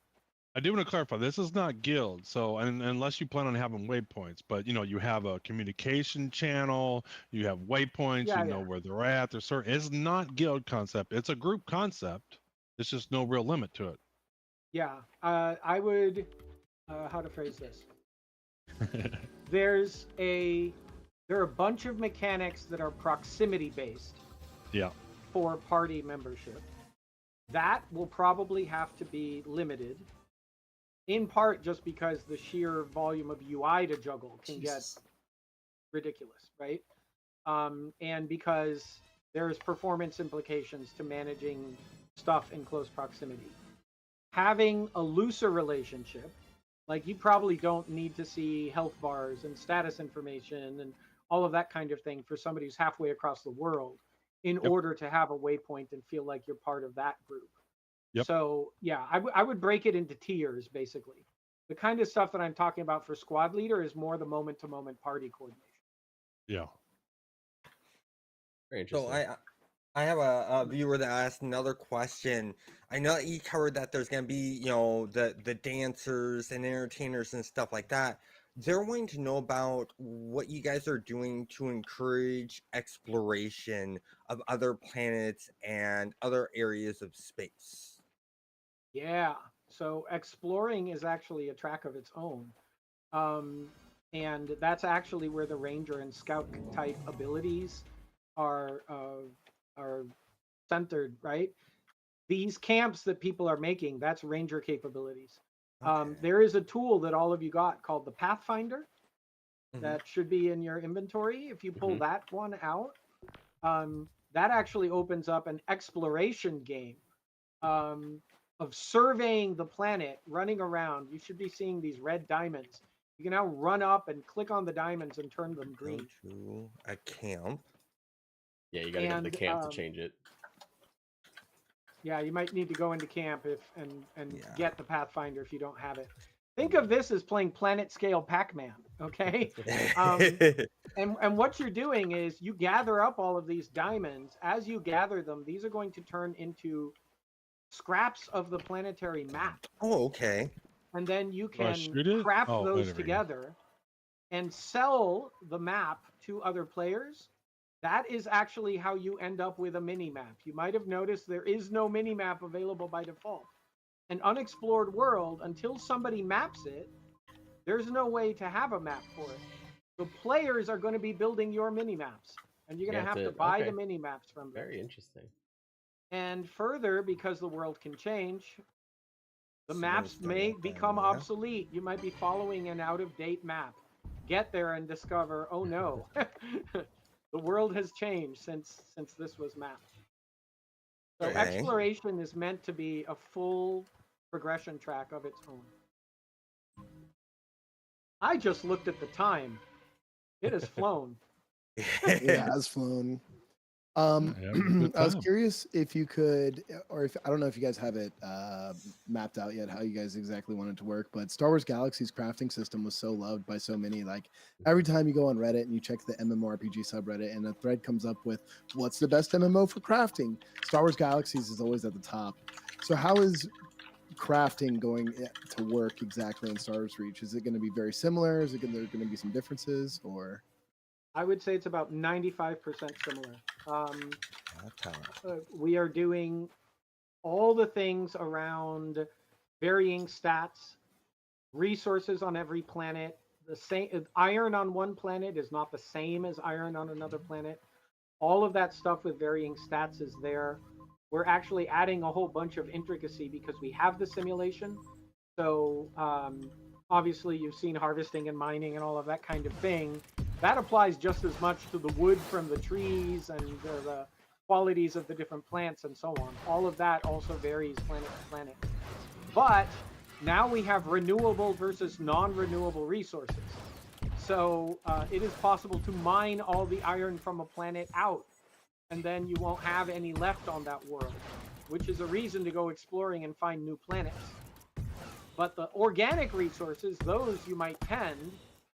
I do want to clarify, this is not guild, so unless you plan on having waypoints, but you know, you have a communication channel, you have waypoints, Yeah, you know where they're at. There's certain, it's not guild concept, it's a group concept. There's just no real limit to Yeah. I would how to phrase this. There are a bunch of mechanics that are proximity based Yeah. for party membership. That will probably have to be limited, in part just because the sheer volume of UI to juggle can Jesus. get ridiculous, right? And because there's performance implications to managing stuff in close proximity. Having a looser relationship, like you probably don't need to see health bars and status information and all of that kind of thing for somebody who's halfway across the world in Yep. order to have a waypoint and feel like you're part of that group. Yep. So yeah, I would break it into tiers basically. The kind of stuff that I'm talking about for squad leader is more the moment to moment party coordination. Yeah. Very So interesting. I have a viewer that asked another question. I know that you covered that there's gonna be, you know, the dancers and entertainers and stuff like that. They're wanting to know about what you guys are doing to encourage exploration of other planets and other areas of space. Yeah. So exploring is actually a track of its own. Um, and that's actually where the ranger and scout type abilities are centered, right? These camps that people are making, that's ranger capabilities. Okay. There is a tool that all of you got called the Pathfinder Mhm. that should be in your inventory. If you pull Mhm. that one out, that actually opens up an exploration game of surveying the planet, running around. You should be seeing these red diamonds. You can now run up and click on the diamonds and turn them Go green. to a camp. Yeah, you got to go to the And camp to change it. yeah, you might need to go into camp and Yeah. get the Pathfinder if you don't have it. Think of this as playing planet scale Pac-Man, okay? And what you're doing is you gather up all of these diamonds. As you gather them, these are going to turn into scraps of the planetary map. Oh, okay. And then you Do I can shoot it? craft Oh, those there we go. together and sell the map to other players. That is actually how you end up with a mini map. You might have noticed there is no mini map available by default. An unexplored world, until somebody maps it, there's no way to have a map for it. So players are going to be building your mini maps, and you're going to have to buy the mini maps from them. Very interesting. And further, because the world can change, the Someone's maps done may that become down there. obsolete. You might be following an out-of-date map. Get there and discover, oh no, the world has changed since this was mapped. So Okay. exploration is meant to be a full progression track of its own. I just looked at the time. It has flown. It has flown. Yeah, it was a good I was time. curious if you could, or if I don't know if you guys have it mapped out yet, how you guys exactly want it to work. But Star Wars Galaxy's crafting system was so loved by so many. Like every time you go on Reddit and you check the MMORPG subreddit, and a thread comes up with what's the best MMO for crafting, Star Wars Galaxies is always at the top. So how is crafting going to work exactly in Star Wars Reach? Is it going to be very similar? Is it there going to be some differences, or? I would say it's about 95% similar. We are doing all the things around varying stats, resources on every planet. The same iron on one planet is not the same as iron on another planet. All of that stuff with varying stats is there. We're actually adding a whole bunch of intricacy because we have the simulation. So obviously you've seen harvesting and mining and all of that kind of thing. That applies just as much to the wood from the trees and the qualities of the different plants and so on. All of that also varies planet to planet. But now we have renewable versus non-renewable resources. So it is possible to mine all the iron from a planet out, and then you won't have any left on that world, which is a reason to go exploring and find new planets. But the organic resources, those you might tend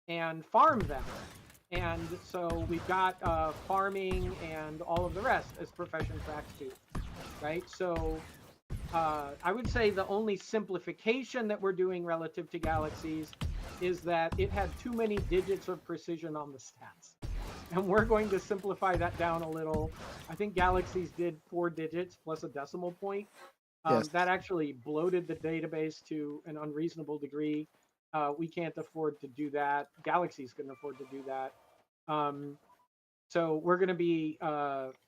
and farm them. And so we've got farming and all of the rest as profession tracks too, right? So I would say the only simplification that we're doing relative to Galaxies is that it had too many digits of precision on the stats. And we're going to simplify that down a little. I think Galaxies did 4 digits plus a decimal point. Yes. That actually bloated the database to an unreasonable degree. We can't afford to do that. Galaxies couldn't afford to do that. So we're going to be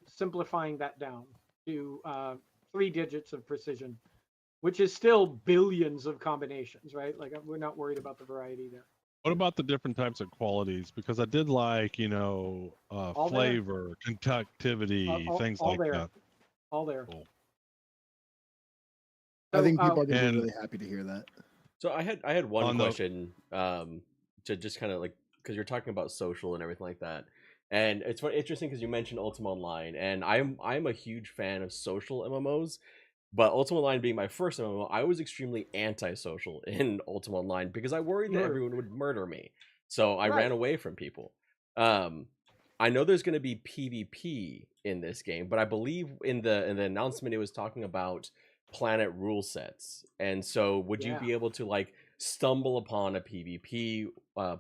simplifying that down to 3 digits of precision, which is still billions of combinations, right? Like we're not worried about the variety there. What about the different types of qualities? Because I did like, All there. flavor, conductivity, things all like there. that. All there. Cool. I think people are going to and- be really happy to hear that. So I had one On the- question to just kind of like, because you're talking about social and everything like that, and it's interesting because you mentioned Ultima Online, and I'm a huge fan of social MMOs, but Ultima Online being my first MMO, I was extremely antisocial in Ultima Online because I worried that Sure. everyone would murder me, so I Right. ran away from people. I know there's going to be PvP in this game, but I believe in the announcement it was talking about planet rule sets, and so would you Yeah. be able to like stumble upon a PvP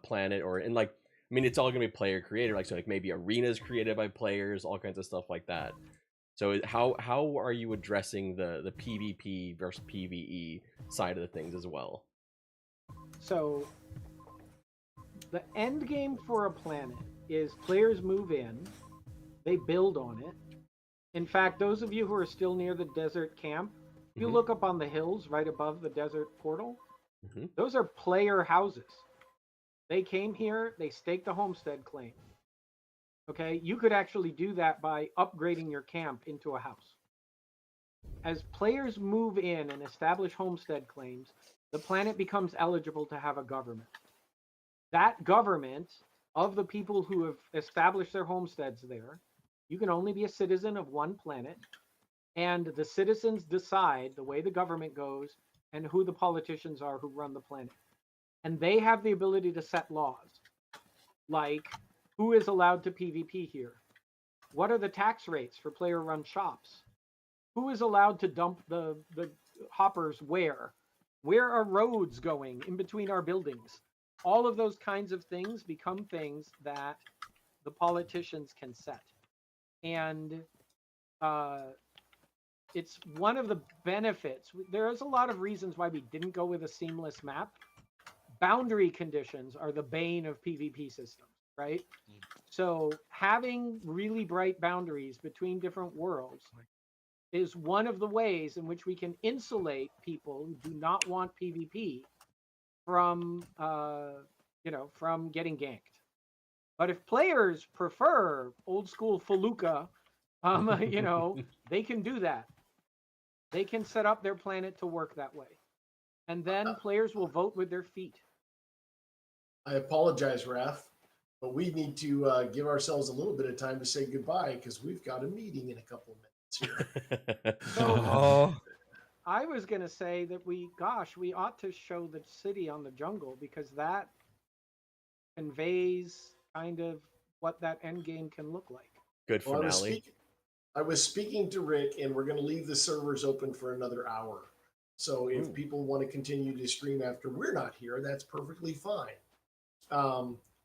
planet, or in like, I mean, it's all gonna be player created, like, so like maybe arenas created by players, all kinds of stuff like that. So how are you addressing the PvP versus PvE side of the things as well? So the end game for a planet is players move in, they build on it. In fact, those of you who are still near the desert camp, if you Mhm. look up on the hills right above the desert portal, Mhm. those are player houses. They came here, they staked a homestead claim. Okay, you could actually do that by upgrading your camp into a house. As players move in and establish homestead claims, the planet becomes eligible to have a government. That government of the people who have established their homesteads there, you can only be a citizen of one planet, and the citizens decide the way the government goes and who the politicians are who run the planet. And they have the ability to set laws, like who is allowed to PvP here? What are the tax rates for player-run shops? Who is allowed to dump the hoppers where? Where are roads going in between our buildings? All of those kinds of things become things that the politicians can set. And it's one of the benefits. There's a lot of reasons why we didn't go with a seamless map. Boundary conditions are the bane of PvP systems, right? So having really bright boundaries between different worlds is one of the ways in which we can insulate people who do not want PvP from, from getting ganked. But if players prefer old school Feluca, they can do that. They can set up their planet to work that way. And then players will vote with their feet. I apologize, Raph, but we need to give ourselves a little bit of time to say goodbye because we've got a meeting in a couple of minutes here. So I was going to say that we ought to show the city on the jungle because that conveys kind of what that end game can look like. Good Well, finale. I was speaking to Rick, and we're going to leave the servers open for another hour. So if Ooh. people want to continue to stream after we're not here, that's perfectly fine.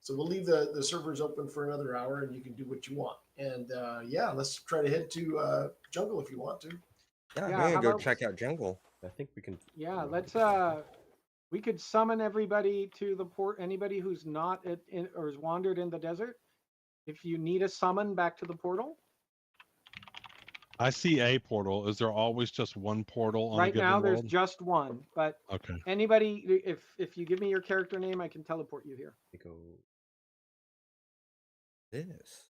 So we'll leave the servers open for another hour, and you can do what you want. And yeah, let's try to head to jungle if you want to. Yeah, I'm Yeah, gonna how go about- check out jungle. I think we can. Yeah, we let's can- we could summon everybody to the port. Anybody who's not or has wandered in the desert, if you need a summon back to the portal. I see a portal. Is there always just one portal on a Right given now, there's world? just one, but Okay. anybody, if you give me your character name, I can teleport you here. we go. This.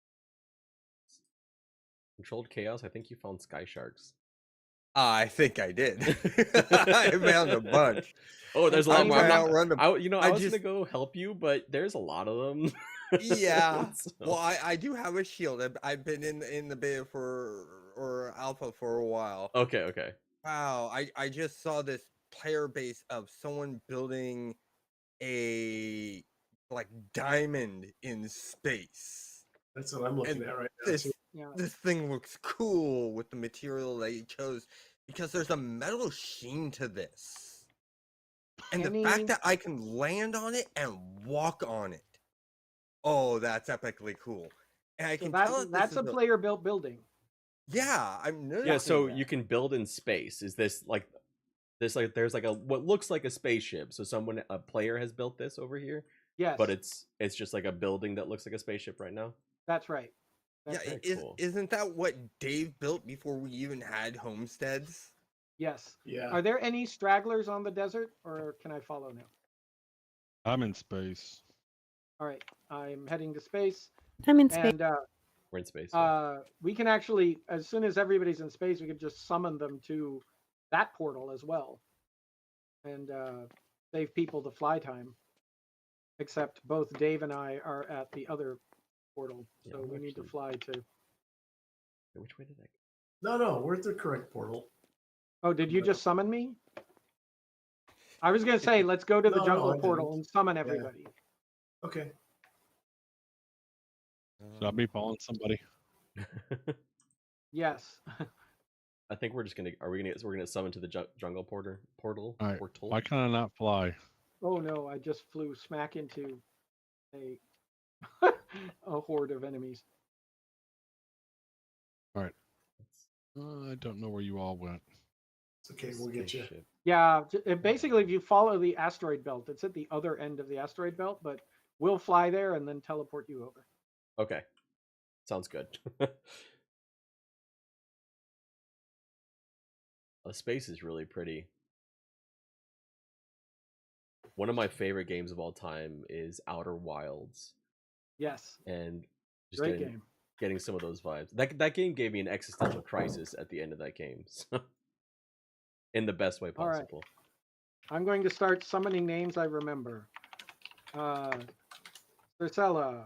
Controlled chaos. I think you found sky sharks. I think I did. I found a bunch. Oh, there's a lot I'm more. trying I'm to not, outrun them. I was just- gonna go help you, but there's a lot of them. Yeah. So- Well, I do have a shield. I've been in the beta or alpha for a while. Okay. Okay. Wow, I just saw this player base of someone building a like diamond in space. That's what I'm looking And at right now. This too. Yeah. this thing looks cool with the material they chose because there's a metal sheen to this. And the Any- fact that I can land on it and walk on it. Oh, that's epically cool. And I So can that, tell that that's this a is a, player-built building. yeah, I'm noticing Yeah. So that. you can build in space. Is this like this? Like there's like a what looks like a spaceship. So a player has built this over here, Yes, but it's just like a building that looks like a spaceship right now. that's right. Yeah, That's right. cool. isn't that what Dave built before we even had homesteads? Yes. Yeah. Are there any stragglers on the desert, or can I follow now? I'm in space. All right, I'm heading to space, I'm in space. and We're in space. Yeah. we can actually, as soon as everybody's in space, we could just summon them to that portal as well, and save people the fly time. Except both Dave and I are at the other portal, Yeah, so I'm we need to actually- fly to. Which way did I No, we're at the correct portal. Oh, did you No. just summon me? I was gonna say, let's go to the No, jungle I portal didn't. and summon everybody. Okay. Should I be following somebody? go? Yes. I think we're just gonna. We're gonna summon to the jungle portal. All right. Portal. Why can I not fly? Oh no, I just flew smack into a a horde of enemies. I don't know where you all went. It's okay. We'll get you. Spaceship. Yeah, basically, if you follow the asteroid belt, it's at the other end of the asteroid belt, but we'll fly there and then teleport you over. Okay. Sounds good. The space is really pretty. One of my favorite games of all time is Outer Wilds, Yes, and just great game. getting some of those vibes. That game gave me an existential crisis at the end of that game, so, in the best way All right. possible. I'm going to start summoning names I remember. Ursula.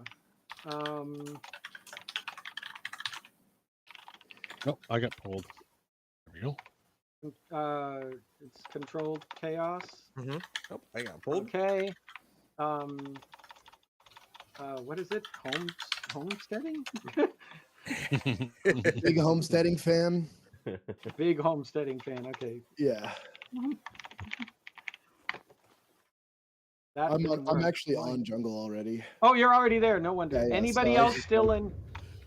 Oh, I got pulled. There we go. It's controlled chaos. Oh, I got pulled. Okay. What is it? Homesteading? Big homesteading fan. Big homesteading fan. Okay. Yeah, That I'm didn't I'm work. actually Why? on jungle already. Oh, you're already there. No wonder. Yeah, yeah, Anybody so I else just still wanted- in?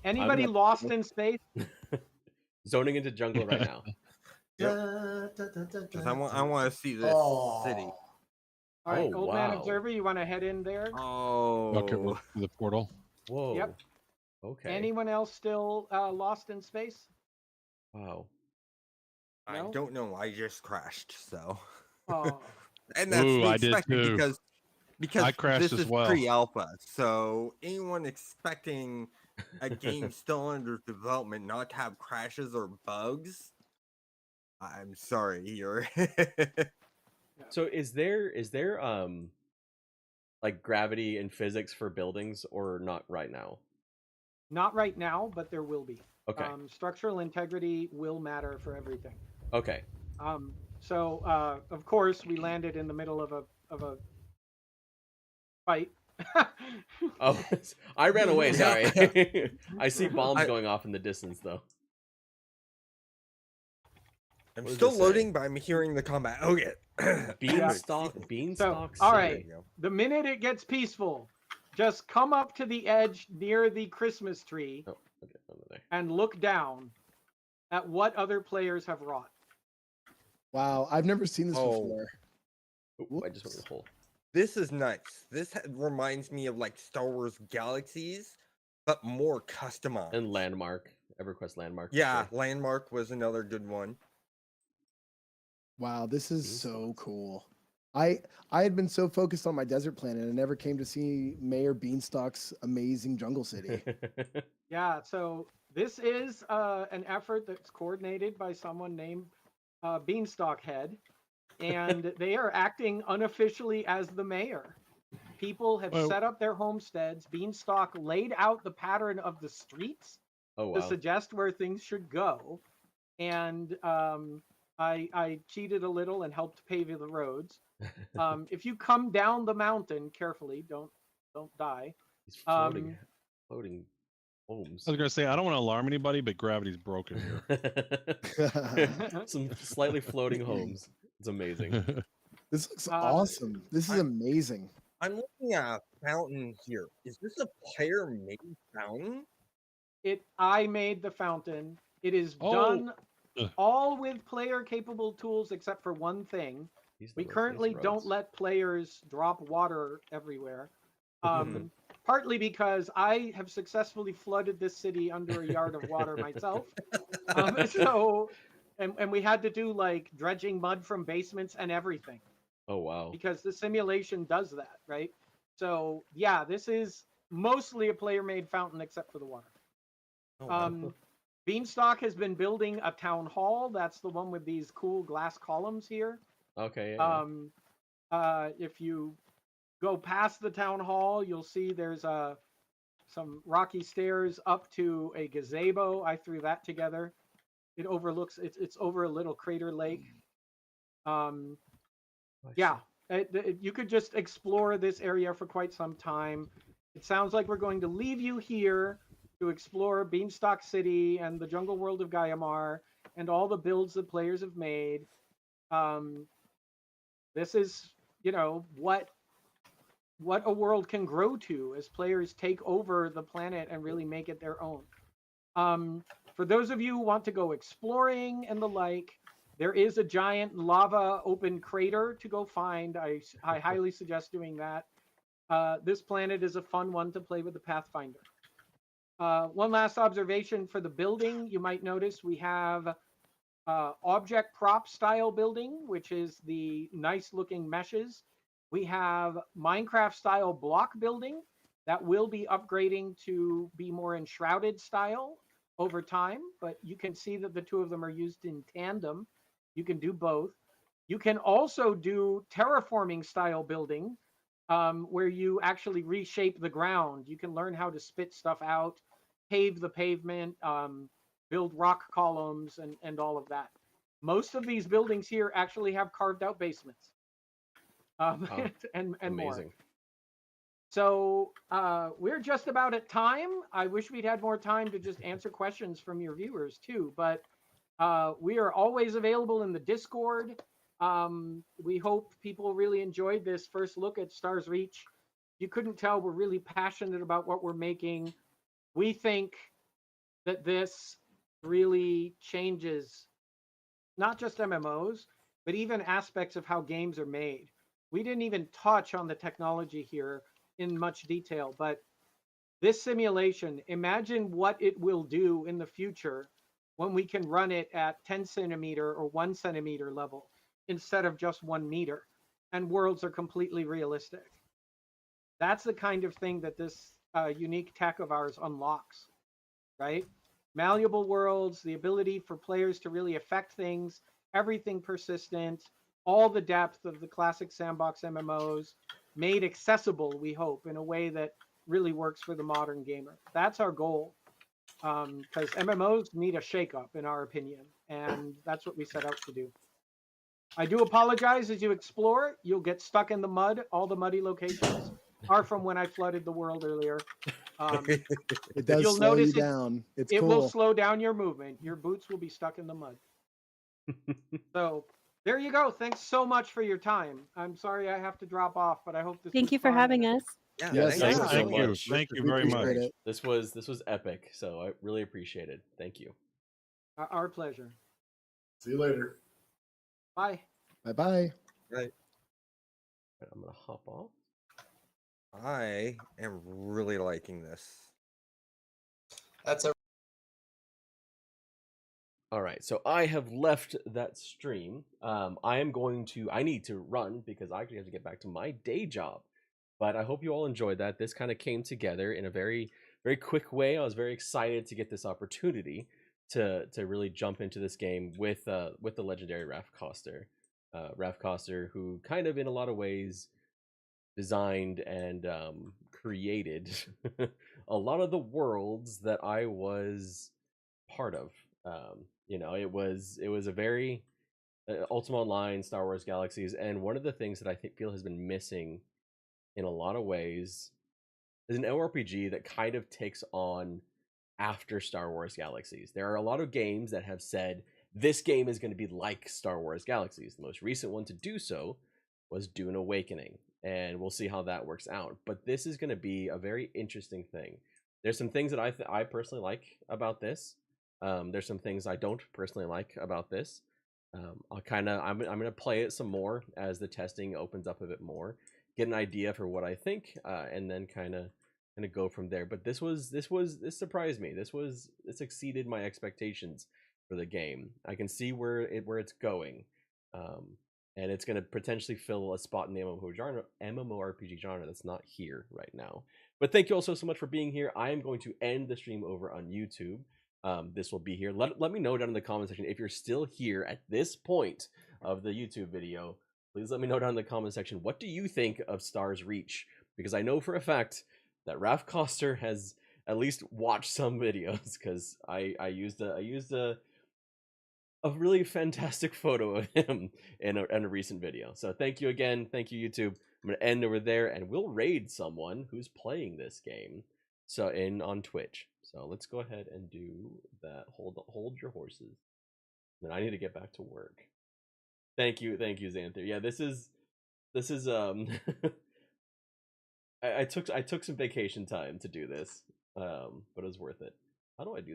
Anybody not- lost in space? Zoning into jungle right now. Because I want to see this city. All right, Oh, Old Man wow. Observer, you want to head in there? Okay, we're Oh, through the portal. Whoa. Yep. Okay. Anyone else still lost in space? Wow. I No? don't know. I just crashed, so. Oh, And that's Ooh, to be I did expected too. because I crashed this as is well. pre-alpha. So anyone expecting a game still under development not to have crashes or bugs, I'm sorry, you're. So is there like gravity and physics for buildings or not right now? not right now, but there will be. Okay. Structural integrity will matter for everything. Okay. So of course we landed in the middle of a fight. Oh, I ran away. Yeah. Sorry. I see bombs I- going off in the distance, though. I'm What does still it say? loading, but I'm hearing the combat. Okay. Beanstalk. Beanstalk. all City. right. The minute it gets peaceful, just come up to the edge near the Christmas tree Oh, okay, over there. and look down at what other players have wrought. Wow, I've never seen this Oh. before. Oop, I just went in the hole. This is nuts. This reminds me of like Star Wars Galaxies, but more customized. And Landmark, EverQuest Landmark. for Yeah, sure. Landmark was another good one. Wow, this is so Beanstalks. cool. I had been so focused on my desert planet and never came to see Mayor Beanstalk's amazing jungle city. Yeah, so this is an effort that's coordinated by someone named Beanstalk Head, and they are acting unofficially as the mayor. People have Well- set up their homesteads. Beanstalk laid out the pattern of the streets Oh to wow. suggest where things should go, and I cheated a little and helped pave the roads. If you come down the mountain carefully, don't die. He's floating, floating I homes. was gonna say I don't want to alarm anybody, but gravity's broken here. Some slightly floating homes. It's amazing. This looks Uh, awesome. This is I- amazing. I'm looking at a fountain here. Is this a player-made fountain? I made the fountain. It is Oh. done Ugh. all with player capable tools except for one thing. These We little currently face don't roads. let players drop water everywhere. Partly because I have successfully flooded this city under a yard of water myself. And we had to do like dredging mud from basements and everything Oh wow. because the simulation does that, right? So yeah, this is mostly a player-made fountain except for the water. Oh, wow. Beanstalk has been building a town hall. That's the one with these cool glass columns here. Okay. Yeah. If you go past the town hall, you'll see there's some rocky stairs up to a gazebo. I threw that together. It overlooks. It's over a little crater lake. Oh, I Yeah, see. you could just explore this area for quite some time. It sounds like we're going to leave you here to explore Beanstalk City and the jungle world of Gaiamar and all the builds that players have made. This is, what a world can grow to as players take over the planet and really make it their own. For those of you who want to go exploring and the like, there is a giant lava open crater to go find. I highly suggest doing that. This planet is a fun one to play with the Pathfinder. One last observation for the building. You might notice we have object prop style building, which is the nice looking meshes. We have Minecraft style block building that will be upgrading to be more enshrouded style over time, but you can see that the two of them are used in tandem. You can do both. You can also do terraforming style building, where you actually reshape the ground. You can learn how to spit stuff out, pave the pavement, build rock columns, and all of that. Most of these buildings here actually have carved out basements, and more. Amazing. So we're just about at time. I wish we'd had more time to just answer questions from your viewers too, but we are always available in the Discord. We hope people really enjoyed this first look at Stars Reach. You couldn't tell we're really passionate about what we're making. We think that this really changes not just MMOs, but even aspects of how games are made. We didn't even touch on the technology here in much detail, but this simulation, imagine what it will do in the future when we can run it at 10 centimeter or 1 centimeter level instead of just 1 meter, and worlds are completely realistic. That's the kind of thing that this unique tech of ours unlocks, right? Malleable worlds, the ability for players to really affect things, everything persistent, all the depth of the classic sandbox MMOs made accessible, we hope, in a way that really works for the modern gamer. That's our goal, because MMOs need a shakeup, in our opinion, and that's what we set out to do. I do apologize as you explore. You'll get stuck in the mud. All the muddy locations are from when I flooded the world earlier. It does You'll slow you notice down. It's it cool. will slow down your movement. Your boots will be stuck in the mud. So there you go. Thanks so much for your time. I'm sorry I have to drop off, but I hope this Thank was you for fun having and us. Yeah, Yes, thank you sir. so Thank you. much. Thank you We very much. appreciate it. This was epic, so I really appreciate it. Thank you. Our pleasure. See you later. Bye. Bye bye. Right. I'm gonna hop off. I am really liking this. That's a All right, so I have left that stream. I need to run because I actually have to get back to my day job. But I hope you all enjoyed that. This kind of came together in a very, very quick way. I was very excited to get this opportunity to really jump into this game with the legendary Raf Coster. Raf Coster, who kind of in a lot of ways designed and created a lot of the worlds that I was part of. It was a very Ultima Online, Star Wars Galaxies, and one of the things that I think feel has been missing in a lot of ways is an ORPG that kind of takes on after Star Wars Galaxies. There are a lot of games that have said this game is going to be like Star Wars Galaxies. The most recent one to do so was Dune Awakening, and we'll see how that works out. But this is going to be a very interesting thing. There's some things that I personally like about this. There's some things I don't personally like about this. I'm gonna play it some more as the testing opens up a bit more, get an idea for what I think, and then kind of go from there. But this surprised me. This exceeded my expectations for the game. I can see where it's going, and it's going to potentially fill a spot in the MMORPG genre that's not here right now. But thank you all so much for being here. I am going to end the stream over on YouTube. This will be here. Let me know down in the comment section if you're still here at this point of the YouTube video. Please let me know down in the comment section, what do you think of Star's Reach? Because I know for a fact that Raf Coster has at least watched some videos, because I used a really fantastic photo of him in a recent video. So thank you again. Thank you, YouTube. I'm going to end over there, and we'll raid someone who's playing this game on Twitch. So let's go ahead and do that. Hold your horses. Then I need to get back to work. Thank you, Xanther. Yeah, this is I took some vacation time to do this, but it was worth it. How do I do